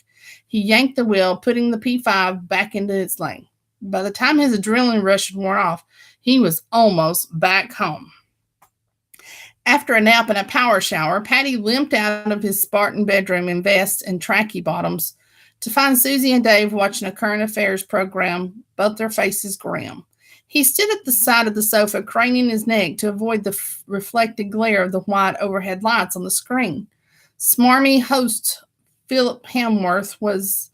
He yanked the wheel, putting the P5 back into its lane. By the time his adrenaline rush had worn off, he was almost back home. After a nap and a power shower, Patty limped out of his Spartan bedroom in vest and tracky bottoms to find Susie and Dave watching a current affairs program, both their faces grim. He stood at the side of the sofa, craning his neck to avoid the reflected glare of the white overhead lights on the screen. Smarmy host Philip Hamworth was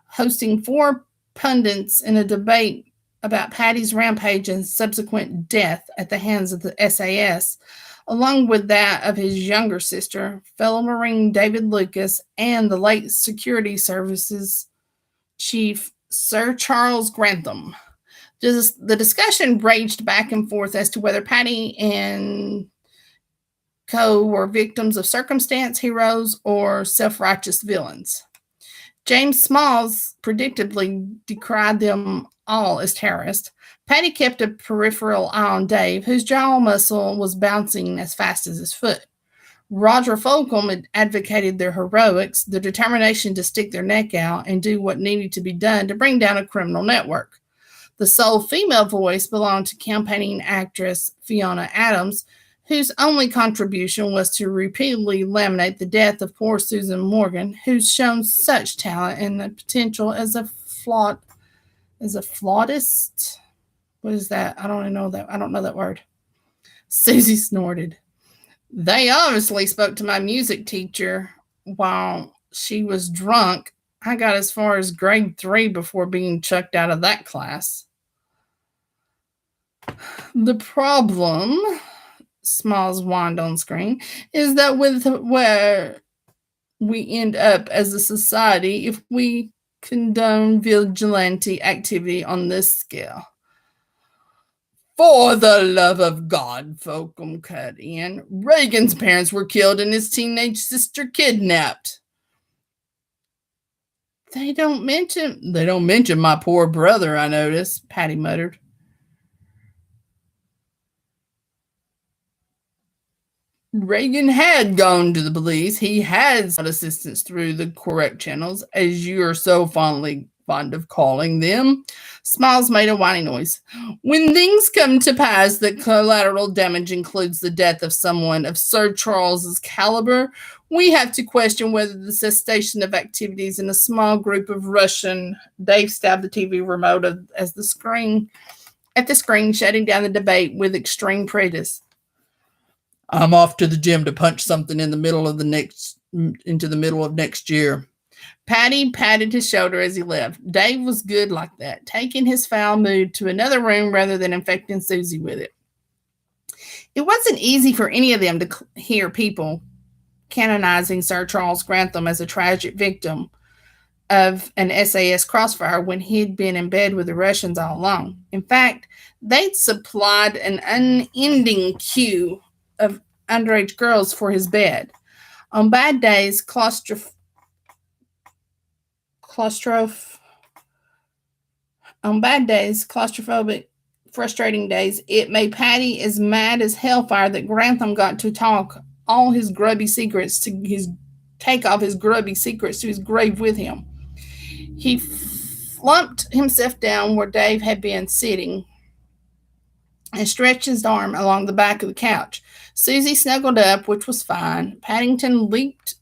hosting 4 pundits in a debate about Patty's rampage and subsequent death at the hands of the SAS, along with that of his younger sister, fellow Marine David Lucas, and the late Security Services Chief Sir Charles Grantham. The discussion raged back and forth as to whether Patty and co were victims of circumstance, heroes, or self-righteous villains. James Smalls predictably decried them all as terrorists. Patty kept a peripheral eye on Dave, whose jaw muscle was bouncing as fast as his foot. Roger Fulcom had advocated their heroics, their determination to stick their neck out and do what needed to be done to bring down a criminal network. The sole female voice belonged to campaigning actress Fiona Adams, whose only contribution was to repeatedly laminate the death of poor Susan Morgan, who's shown such talent and the potential as a flautist. What is that? I don't know that. I don't know that word. Susie snorted. They obviously spoke to my music teacher while she was drunk. I got as far as grade 3 before being chucked out of that class. The problem, Smalls whined on screen, is that with where we end up as a society if we condone vigilante activity on this scale. For the love of God, Fulcom cut in. Reagan's parents were killed and his teenage sister kidnapped. They don't mention my poor brother, I noticed, Patty muttered. Reagan had gone to the police. He had sought assistance through the correct channels, as you are so fond of calling them. Smiles made a whiny noise. When things come to pass that collateral damage includes the death of someone of Sir Charles's caliber, we have to question whether the cessation of activities in a small group of Russian. Dave stabbed the TV remote at the screen, shutting down the debate with extreme prejudice. I'm off to the gym to punch something into the middle of next year. Patty patted his shoulder as he left. Dave was good like that, taking his foul mood to another room rather than infecting Susie with it. It wasn't easy for any of them to hear people canonizing Sir Charles Grantham as a tragic victim of an SAS crossfire when he'd been in bed with the Russians all along. In fact, they'd supplied an unending queue of underage girls for his bed. On bad days, claustrophobic, frustrating days, it made Patty as mad as hellfire that Grantham got to take off his grubby secrets to his grave with him. He flumped himself down where Dave had been sitting and stretched his arm along the back of the couch. Susie snuggled up, which was fine. Paddington leapt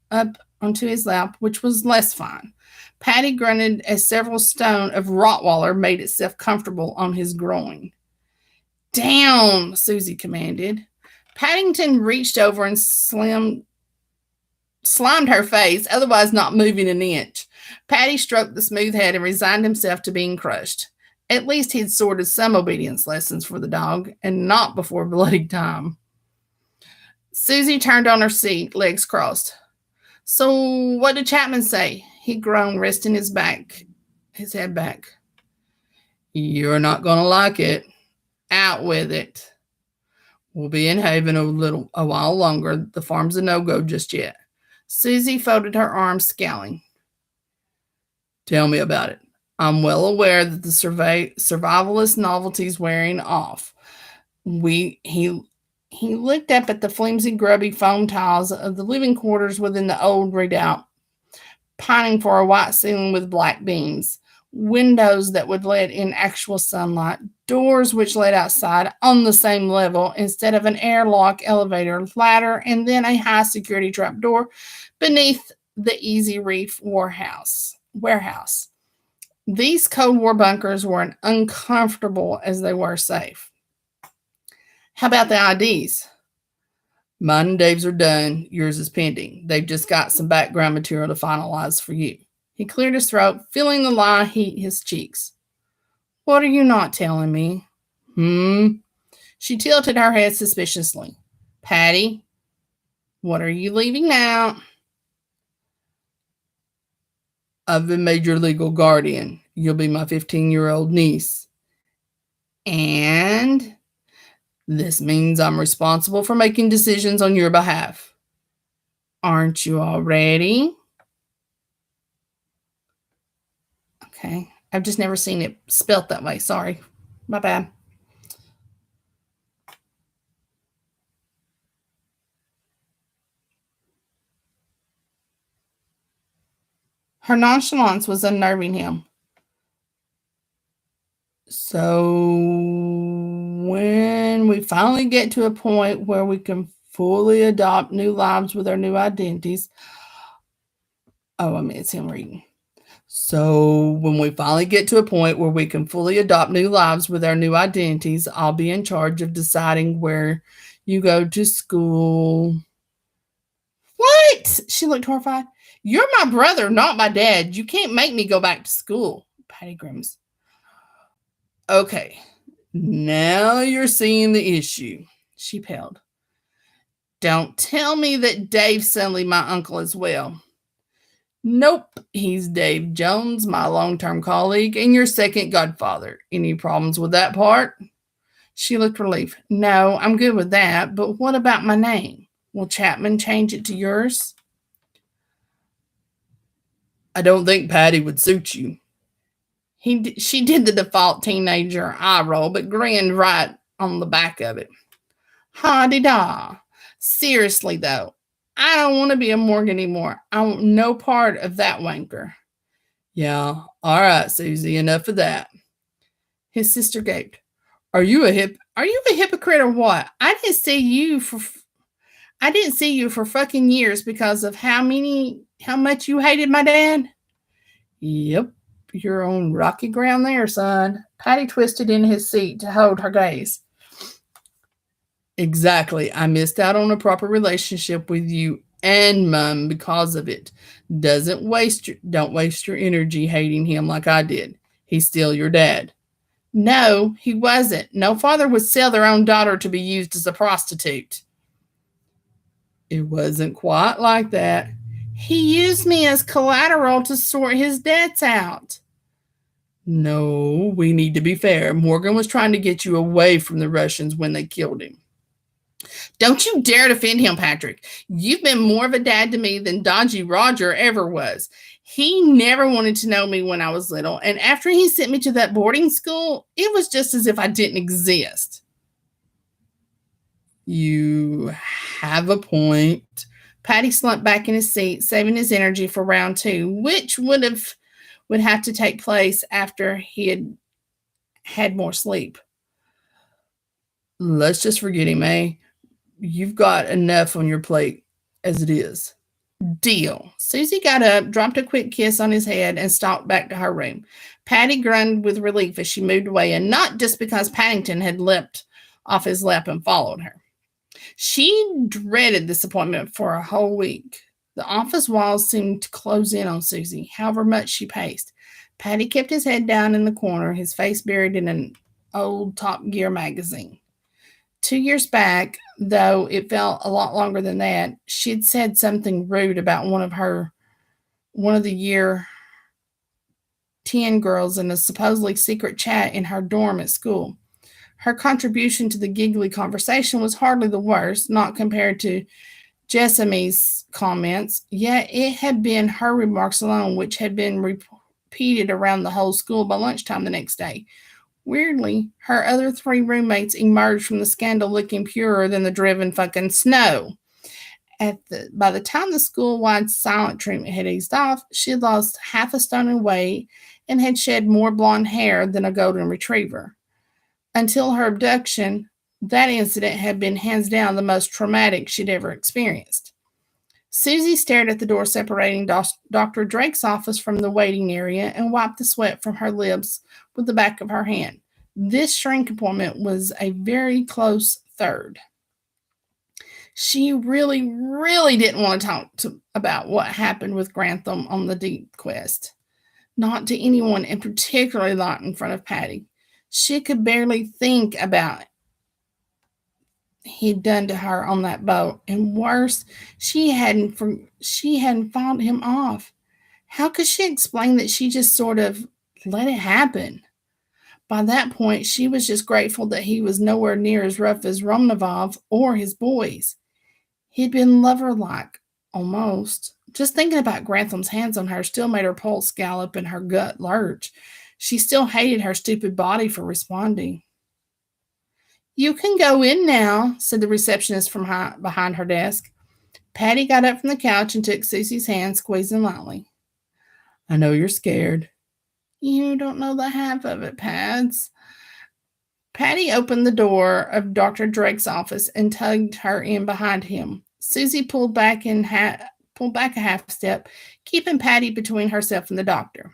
up onto his lap, which was less fine. Patty grunted as several stone of Rottweiler made itself comfortable on his groin. Down, Susie commanded. Paddington reached over and slimed her face, otherwise not moving an inch. Patty stroked the smooth head and resigned himself to being crushed. At least he'd sorted some obedience lessons for the dog, and not before bloody time. Susie turned on her seat, legs crossed. So what did Chapman say? He groaned, resting his head back. You're not going to like it. Out with it. We'll be in Haven a while longer. The farm's a no-go just yet. Susie folded her arms, scowling. Tell me about it. I'm well aware that the survivalist novelty's wearing off. He looked up at the flimsy, grubby foam tiles of the living quarters within the old redoubt, pining for a white ceiling with black beams, windows that would let in actual sunlight, doors which led outside on the same level instead of an airlock, elevator, ladder, and then a high-security trapdoor beneath the Easy Reef warehouse. These Cold War bunkers were as uncomfortable as they were safe. How about the IDs? Mine and Dave's are done. Yours is pending. They've just got some background material to finalize for you. He cleared his throat, feeling the lie heat his cheeks. What are you not telling me? She tilted her head suspiciously. Patty, what are you leaving out? I've been made your legal guardian. You'll be my 15-year-old niece. And this means I'm responsible for making decisions on your behalf. Aren't you already? Okay. I've just never seen it spelt that way. Sorry. My bad. Her nonchalance was unnerving him. So, when we finally get to a point where we can fully adopt new lives with our new identities. Oh, I mean, it's him reading. So, when we finally get to a point where we can fully adopt new lives with our new identities, I'll be in charge of deciding where you go to school. What? She looked horrified. You're my brother, not my dad. You can't make me go back to school. Patty grimaced. Okay, now you're seeing the issue. She paled. Don't tell me that Dave's suddenly my uncle as well. Nope, he's Dave Jones, my long-term colleague, and your second godfather. Any problems with that part? She looked relieved. No, I'm good with that, but what about my name? Will Chapman change it to yours? I don't think Patty would suit you. She did the default teenager eye roll, but grinned right on the back of it. Ha-de-da. Seriously, though, I don't want to be a Morgan anymore. I want no part of that wanker. Yeah, all right, Susie, enough of that. His sister gaped. Are you a hypocrite or what? I didn't see you for fucking years because of how much you hated my dad. Yep, you're on rocky ground there, son. Patty twisted in his seat to hold her gaze. Exactly. I missed out on a proper relationship with you and Mum because of it. Don't waste your energy hating him like I did. He's still your dad. No, he wasn't. No father would sell their own daughter to be used as a prostitute. It wasn't quite like that. He used me as collateral to sort his debts out. No, we need to be fair. Morgan was trying to get you away from the Russians when they killed him. Don't you dare defend him, Patrick. You've been more of a dad to me than Dodgy Roger ever was. He never wanted to know me when I was little, and after he sent me to that boarding school, it was just as if I didn't exist. You have a point. Patty slumped back in his seat, saving his energy for round two, which would have to take place after he had had more sleep. Let's just forget him, eh? You've got enough on your plate as it is. Deal. Susie got up, dropped a quick kiss on his head, and stalked back to her room. Patty groaned with relief as she moved away, and not just because Paddington had leapt off his lap and followed her. She dreaded this appointment for a whole week. The office walls seemed to close in on Susie, however much she paced. Patty kept his head down in the corner, his face buried in an old Top Gear magazine. 2 years back, though it felt a lot longer than that, she'd said something rude about one of the year 10 girls in a supposedly secret chat in her dorm at school. Her contribution to the giggly conversation was hardly the worst, not compared to Jessamy's comments, yet it had been her remarks alone which had been repeated around the whole school by lunchtime the next day. Weirdly, her other 3 roommates emerged from the scandal looking purer than the driven fucking snow. By the time the school-wide silent treatment had eased off, she had lost half a stone in weight and had shed more blonde hair than a golden retriever. Until her abduction, that incident had been hands down the most traumatic she'd ever experienced. Susie stared at the door separating Dr. Drake's office from the waiting area and wiped the sweat from her lips with the back of her hand. This shrink appointment was a very close third. She really, really didn't want to talk about what happened with Grantham on the deep quest. Not to anyone, and particularly not in front of Patty. She could barely think about he'd done to her on that boat, and worse, she hadn't fought him off. How could she explain that she just sort of let it happen? By that point, she was just grateful that he was nowhere near as rough as Romanov or his boys. He'd been lover-like, almost. Just thinking about Grantham's hands on her still made her pulse gallop and her gut lurch. She still hated her stupid body for responding. You can go in now, said the receptionist from behind her desk. Patty got up from the couch and took Susie's hand, squeezing lightly. I know you're scared. You don't know the half of it, Pads. Patty opened the door of Dr. Drake's office and tugged her in behind him. Susie pulled back a half step, keeping Patty between herself and the doctor.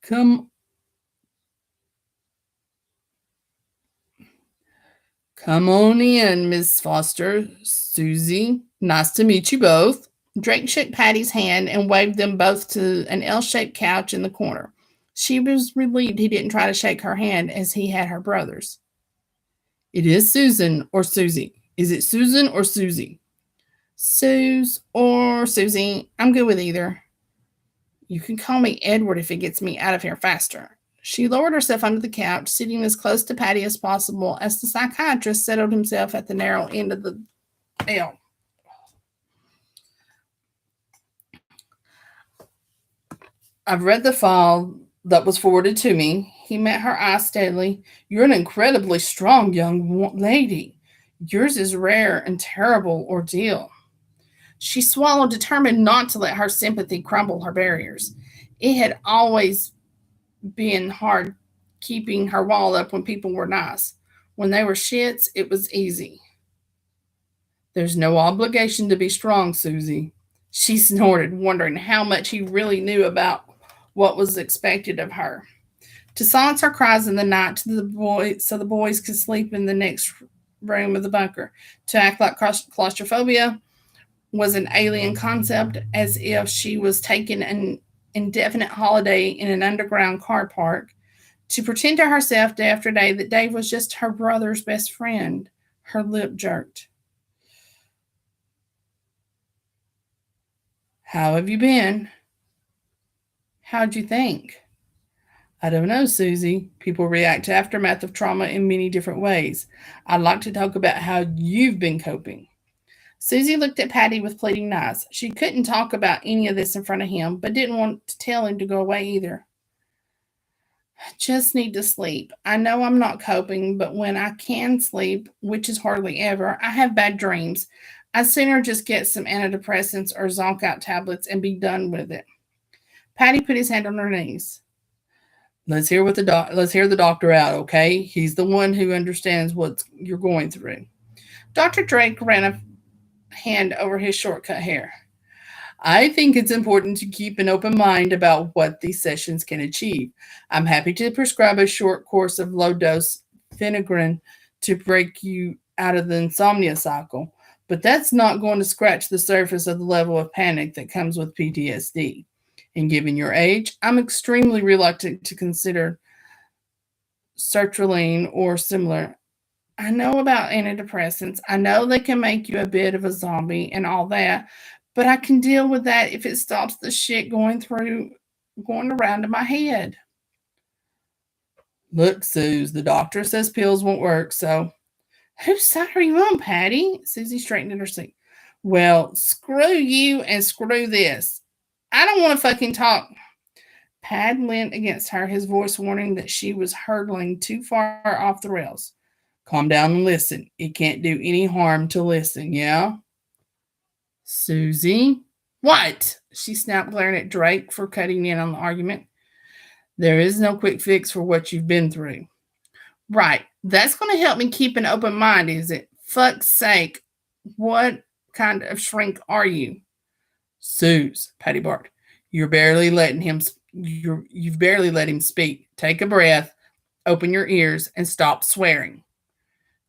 Come Come on in, Miss Foster. Susie, nice to meet you both. Drake shook Patty's hand and waved them both to an L shaped couch in the corner. She was relieved he didn't try to shake her hand as he had her brother's. It is Susan or Susie. Is it Susan or Susie? Suze or Susie. I'm good with either. You can call me Edward if it gets me out of here faster. She lowered herself under the couch, sitting as close to Patty as possible as the psychiatrist settled himself at the narrow end of the L. I've read the file that was forwarded to me. He met her eye steadily. You're an incredibly strong young lady. Yours is rare and terrible ordeal. She swallowed, determined not to let her sympathy crumble her barriers. It had always been hard keeping her wall up when people were nice. When they were shits, it was easy. There's no obligation to be strong, Susie. She snorted, wondering how much he really knew about what was expected of her. To silence her cries in the night to the boy, so the boys could sleep in the next room of the bunker. To act like claustrophobia was an alien concept, as if she was taking an indefinite holiday in an underground car park. To pretend to herself day after day that Dave was just her brother's best friend. Her lip jerked. How have you been? How'd you think? I don't know, Susie. People react to aftermath of trauma in many different ways. I'd like to talk about how you've been coping. Susie looked at Patty with pleading eyes. She couldn't talk about any of this in front of him, but didn't want to tell him to go away either. I just need to sleep. I know I'm not coping, but when I can sleep, which is hardly ever, I have bad dreams. I'd sooner just get some antidepressants or zonk out tablets and be done with it. Patty put his hand on her knees. Let's hear the doctor out, okay? He's the one who understands what you're going through. Dr. Drake ran a hand over his shortcut hair. I think it's important to keep an open mind about what these sessions can achieve. I'm happy to prescribe a short course of low dose Phenergan to break you out of the insomnia cycle, but that's not going to scratch the surface of the level of panic that comes with PTSD. And given your age, I'm extremely reluctant to consider sertraline or similar. I know about antidepressants. I know they can make you a bit of a zombie and all that, but I can deal with that if it stops the shit going around in my head. Look, Suze, the doctor says pills won't work, so. Whose side are you on, Patty? Susie straightened in her seat. Well, screw you and screw this. I don't want to fucking talk. Pad leaned against her, his voice warning that she was hurtling too far off the rails. Calm down and listen. It can't do any harm to listen, yeah? Susie? What? She snapped, glaring at Drake for cutting in on the argument. There is no quick fix for what you've been through. Right. That's going to help me keep an open mind, is it? Fuck's sake. What kind of shrink are you? Suze, Patty barked. You've barely let him speak. Take a breath, open your ears, and stop swearing.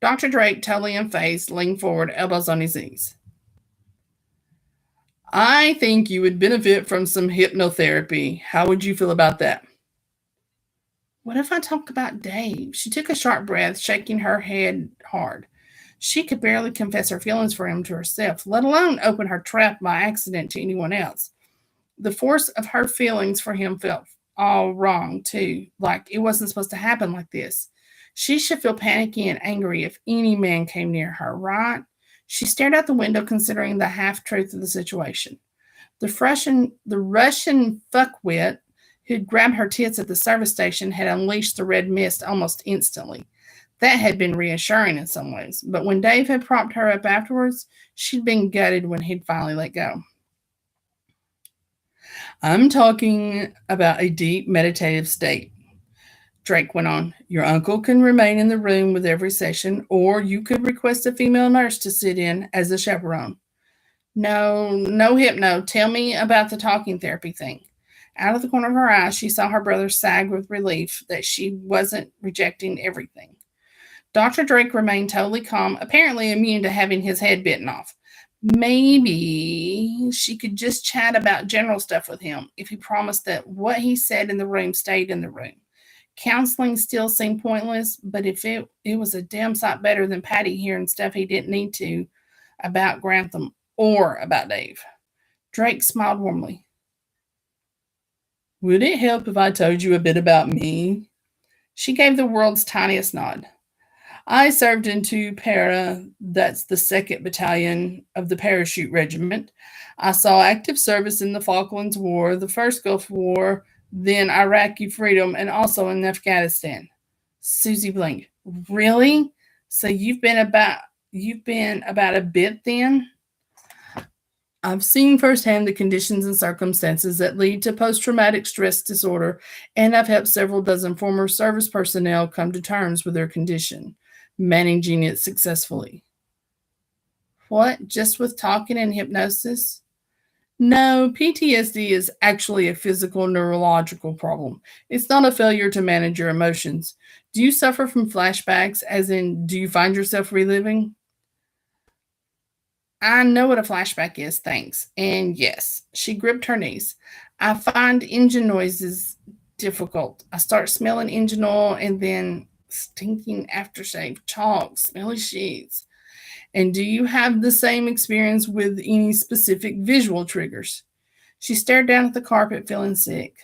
Dr. Drake, totally unfazed, leaned forward, elbows on his knees. I think you would benefit from some hypnotherapy. How would you feel about that? What if I talk about Dave? She took a sharp breath, shaking her head hard. She could barely confess her feelings for him to herself, let alone open her trap by accident to anyone else. The force of her feelings for him felt all wrong, too, like it wasn't supposed to happen like this. She should feel panicky and angry if any man came near her, right? She stared out the window, considering the half-truth of the situation. The Russian fuckwit who'd grabbed her tits at the service station had unleashed the red mist almost instantly. That had been reassuring in some ways, but when Dave had propped her up afterwards, she'd been gutted when he'd finally let go. I'm talking about a deep meditative state, Drake went on. Your uncle can remain in the room with every session, or you could request a female nurse to sit in as a chaperone. No, no hypno. Tell me about the talking therapy thing. Out of the corner of her eye, she saw her brother sag with relief that she wasn't rejecting everything. Dr. Drake remained totally calm, apparently immune to having his head bitten off. Maybe she could just chat about general stuff with him if he promised that what he said in the room stayed in the room. Counseling still seemed pointless, but if it was a damn sight better than Patty hearing stuff he didn't need to about Grantham or about Dave. Drake smiled warmly. Would it help if I told you a bit about me? She gave the world's tiniest nod. I served in 2 para, that's the 2nd Battalion of the Parachute Regiment. I saw active service in the Falklands War, the First Gulf War, then Iraqi freedom, and also in Afghanistan. Susie blinked. Really? So you've been about a bit then? I've seen firsthand the conditions and circumstances that lead to post-traumatic stress disorder, and I've helped several dozen former service personnel come to terms with their condition, managing it successfully. What? Just with talking and hypnosis? No, PTSD is actually a physical neurological problem. It's not a failure to manage your emotions. Do you suffer from flashbacks, as in, do you find yourself reliving? I know what a flashback is, thanks. And yes, she gripped her knees. I find engine noises difficult. I start smelling engine oil and then stinking aftershave, chalk, smelly sheets. And do you have the same experience with any specific visual triggers? She stared down at the carpet, feeling sick.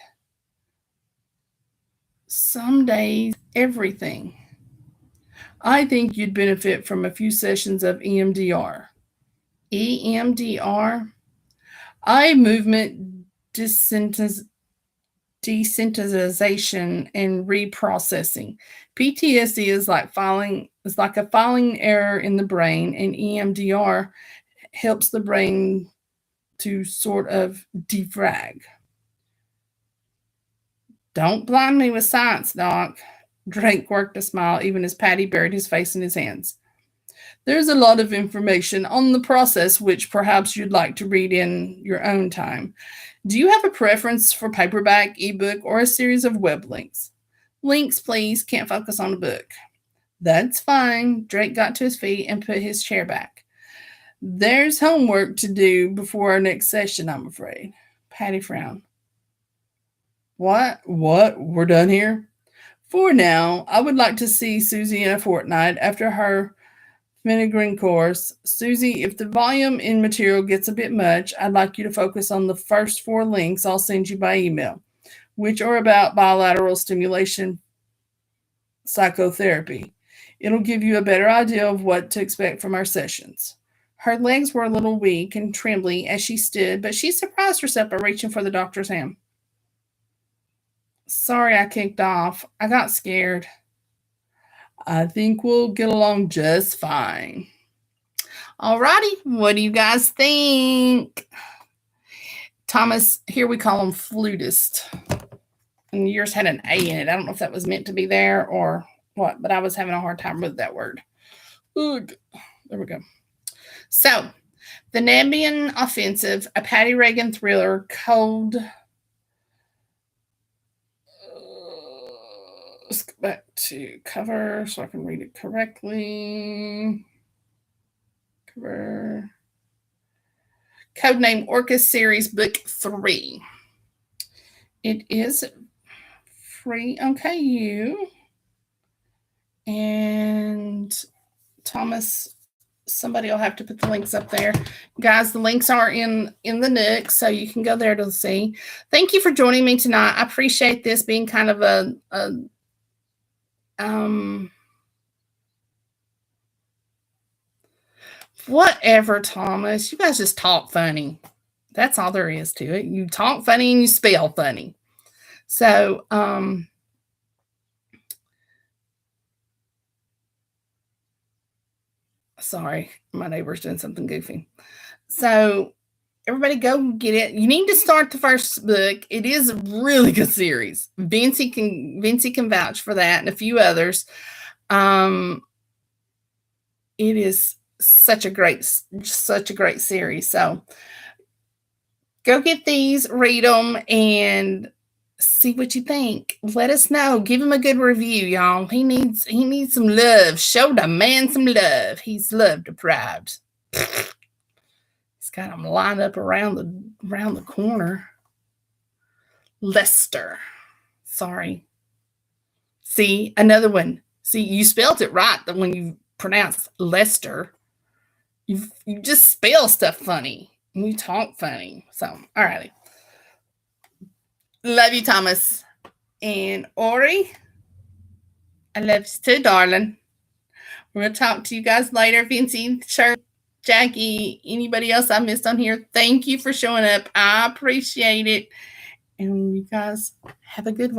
Some days, everything. I think you'd benefit from a few sessions of EMDR. EMDR? Eye movement desensitization and reprocessing. PTSD is like a filing error in the brain, and EMDR helps the brain to sort of defrag. Don't blind me with science, Doc. Drake worked a smile even as Patty buried his face in his hands. There's a lot of information on the process which perhaps you'd like to read in your own time. Do you have a preference for paperback, ebook, or a series of web links? Links, please. Can't focus on a book. That's fine. Drake got to his feet and put his chair back. There's homework to do before our next session, I'm afraid. Patty frowned. What? We're done here? For now, I would like to see Susie in a fortnight after her Vinegaring course. Susie, if the volume in material gets a bit much, I'd like you to focus on the first 4 links I'll send you by email, which are about bilateral stimulation psychotherapy. It'll give you a better idea of what to expect from our sessions. Her legs were a little weak and trembly as she stood, but she surprised herself by reaching for the doctor's hand. Sorry I kicked off. I got scared. I think we'll get along just fine. Alrighty, what do you guys think? Thomas, here we call him flutist. And yours had an A in it. I don't know if that was meant to be there or what, but I was having a hard time with that word. Ugh. There we go. So, The Namibian Offensive, a Patty Reagan thriller, cold. Let's go back to cover so I can read it correctly. Cover. Codename Orcus Series Book 3. It is free on KU. And Thomas, somebody will have to put the links up there. Guys, the links are in the Nook, so you can go there to see. Thank you for joining me tonight. I appreciate this being kind of a whatever, Thomas. You guys just talk funny. That's all there is to it. You talk funny and you spell funny. So, Sorry, my neighbor's doing something goofy. So everybody go get it. You need to start the first book. It is a really good series. Vincey can vouch for that and a few others. It is such a great series. So go get these, read them, and see what you think. Let us know. Give him a good review, y'all. He needs some love. Show the man some love. He's love deprived. He's got them lined up around the corner. Lester. Sorry. See, another one. See, you spelled it right when you pronounced Lester. You just spell stuff funny. And you talk funny. So, all righty. Love you, Thomas. And Ori, I love you too, darling. We're going to talk to you guys later. Vincey, Shirley, Jackie, anybody else I missed on here, thank you for showing up. I appreciate it. And you guys have a good one.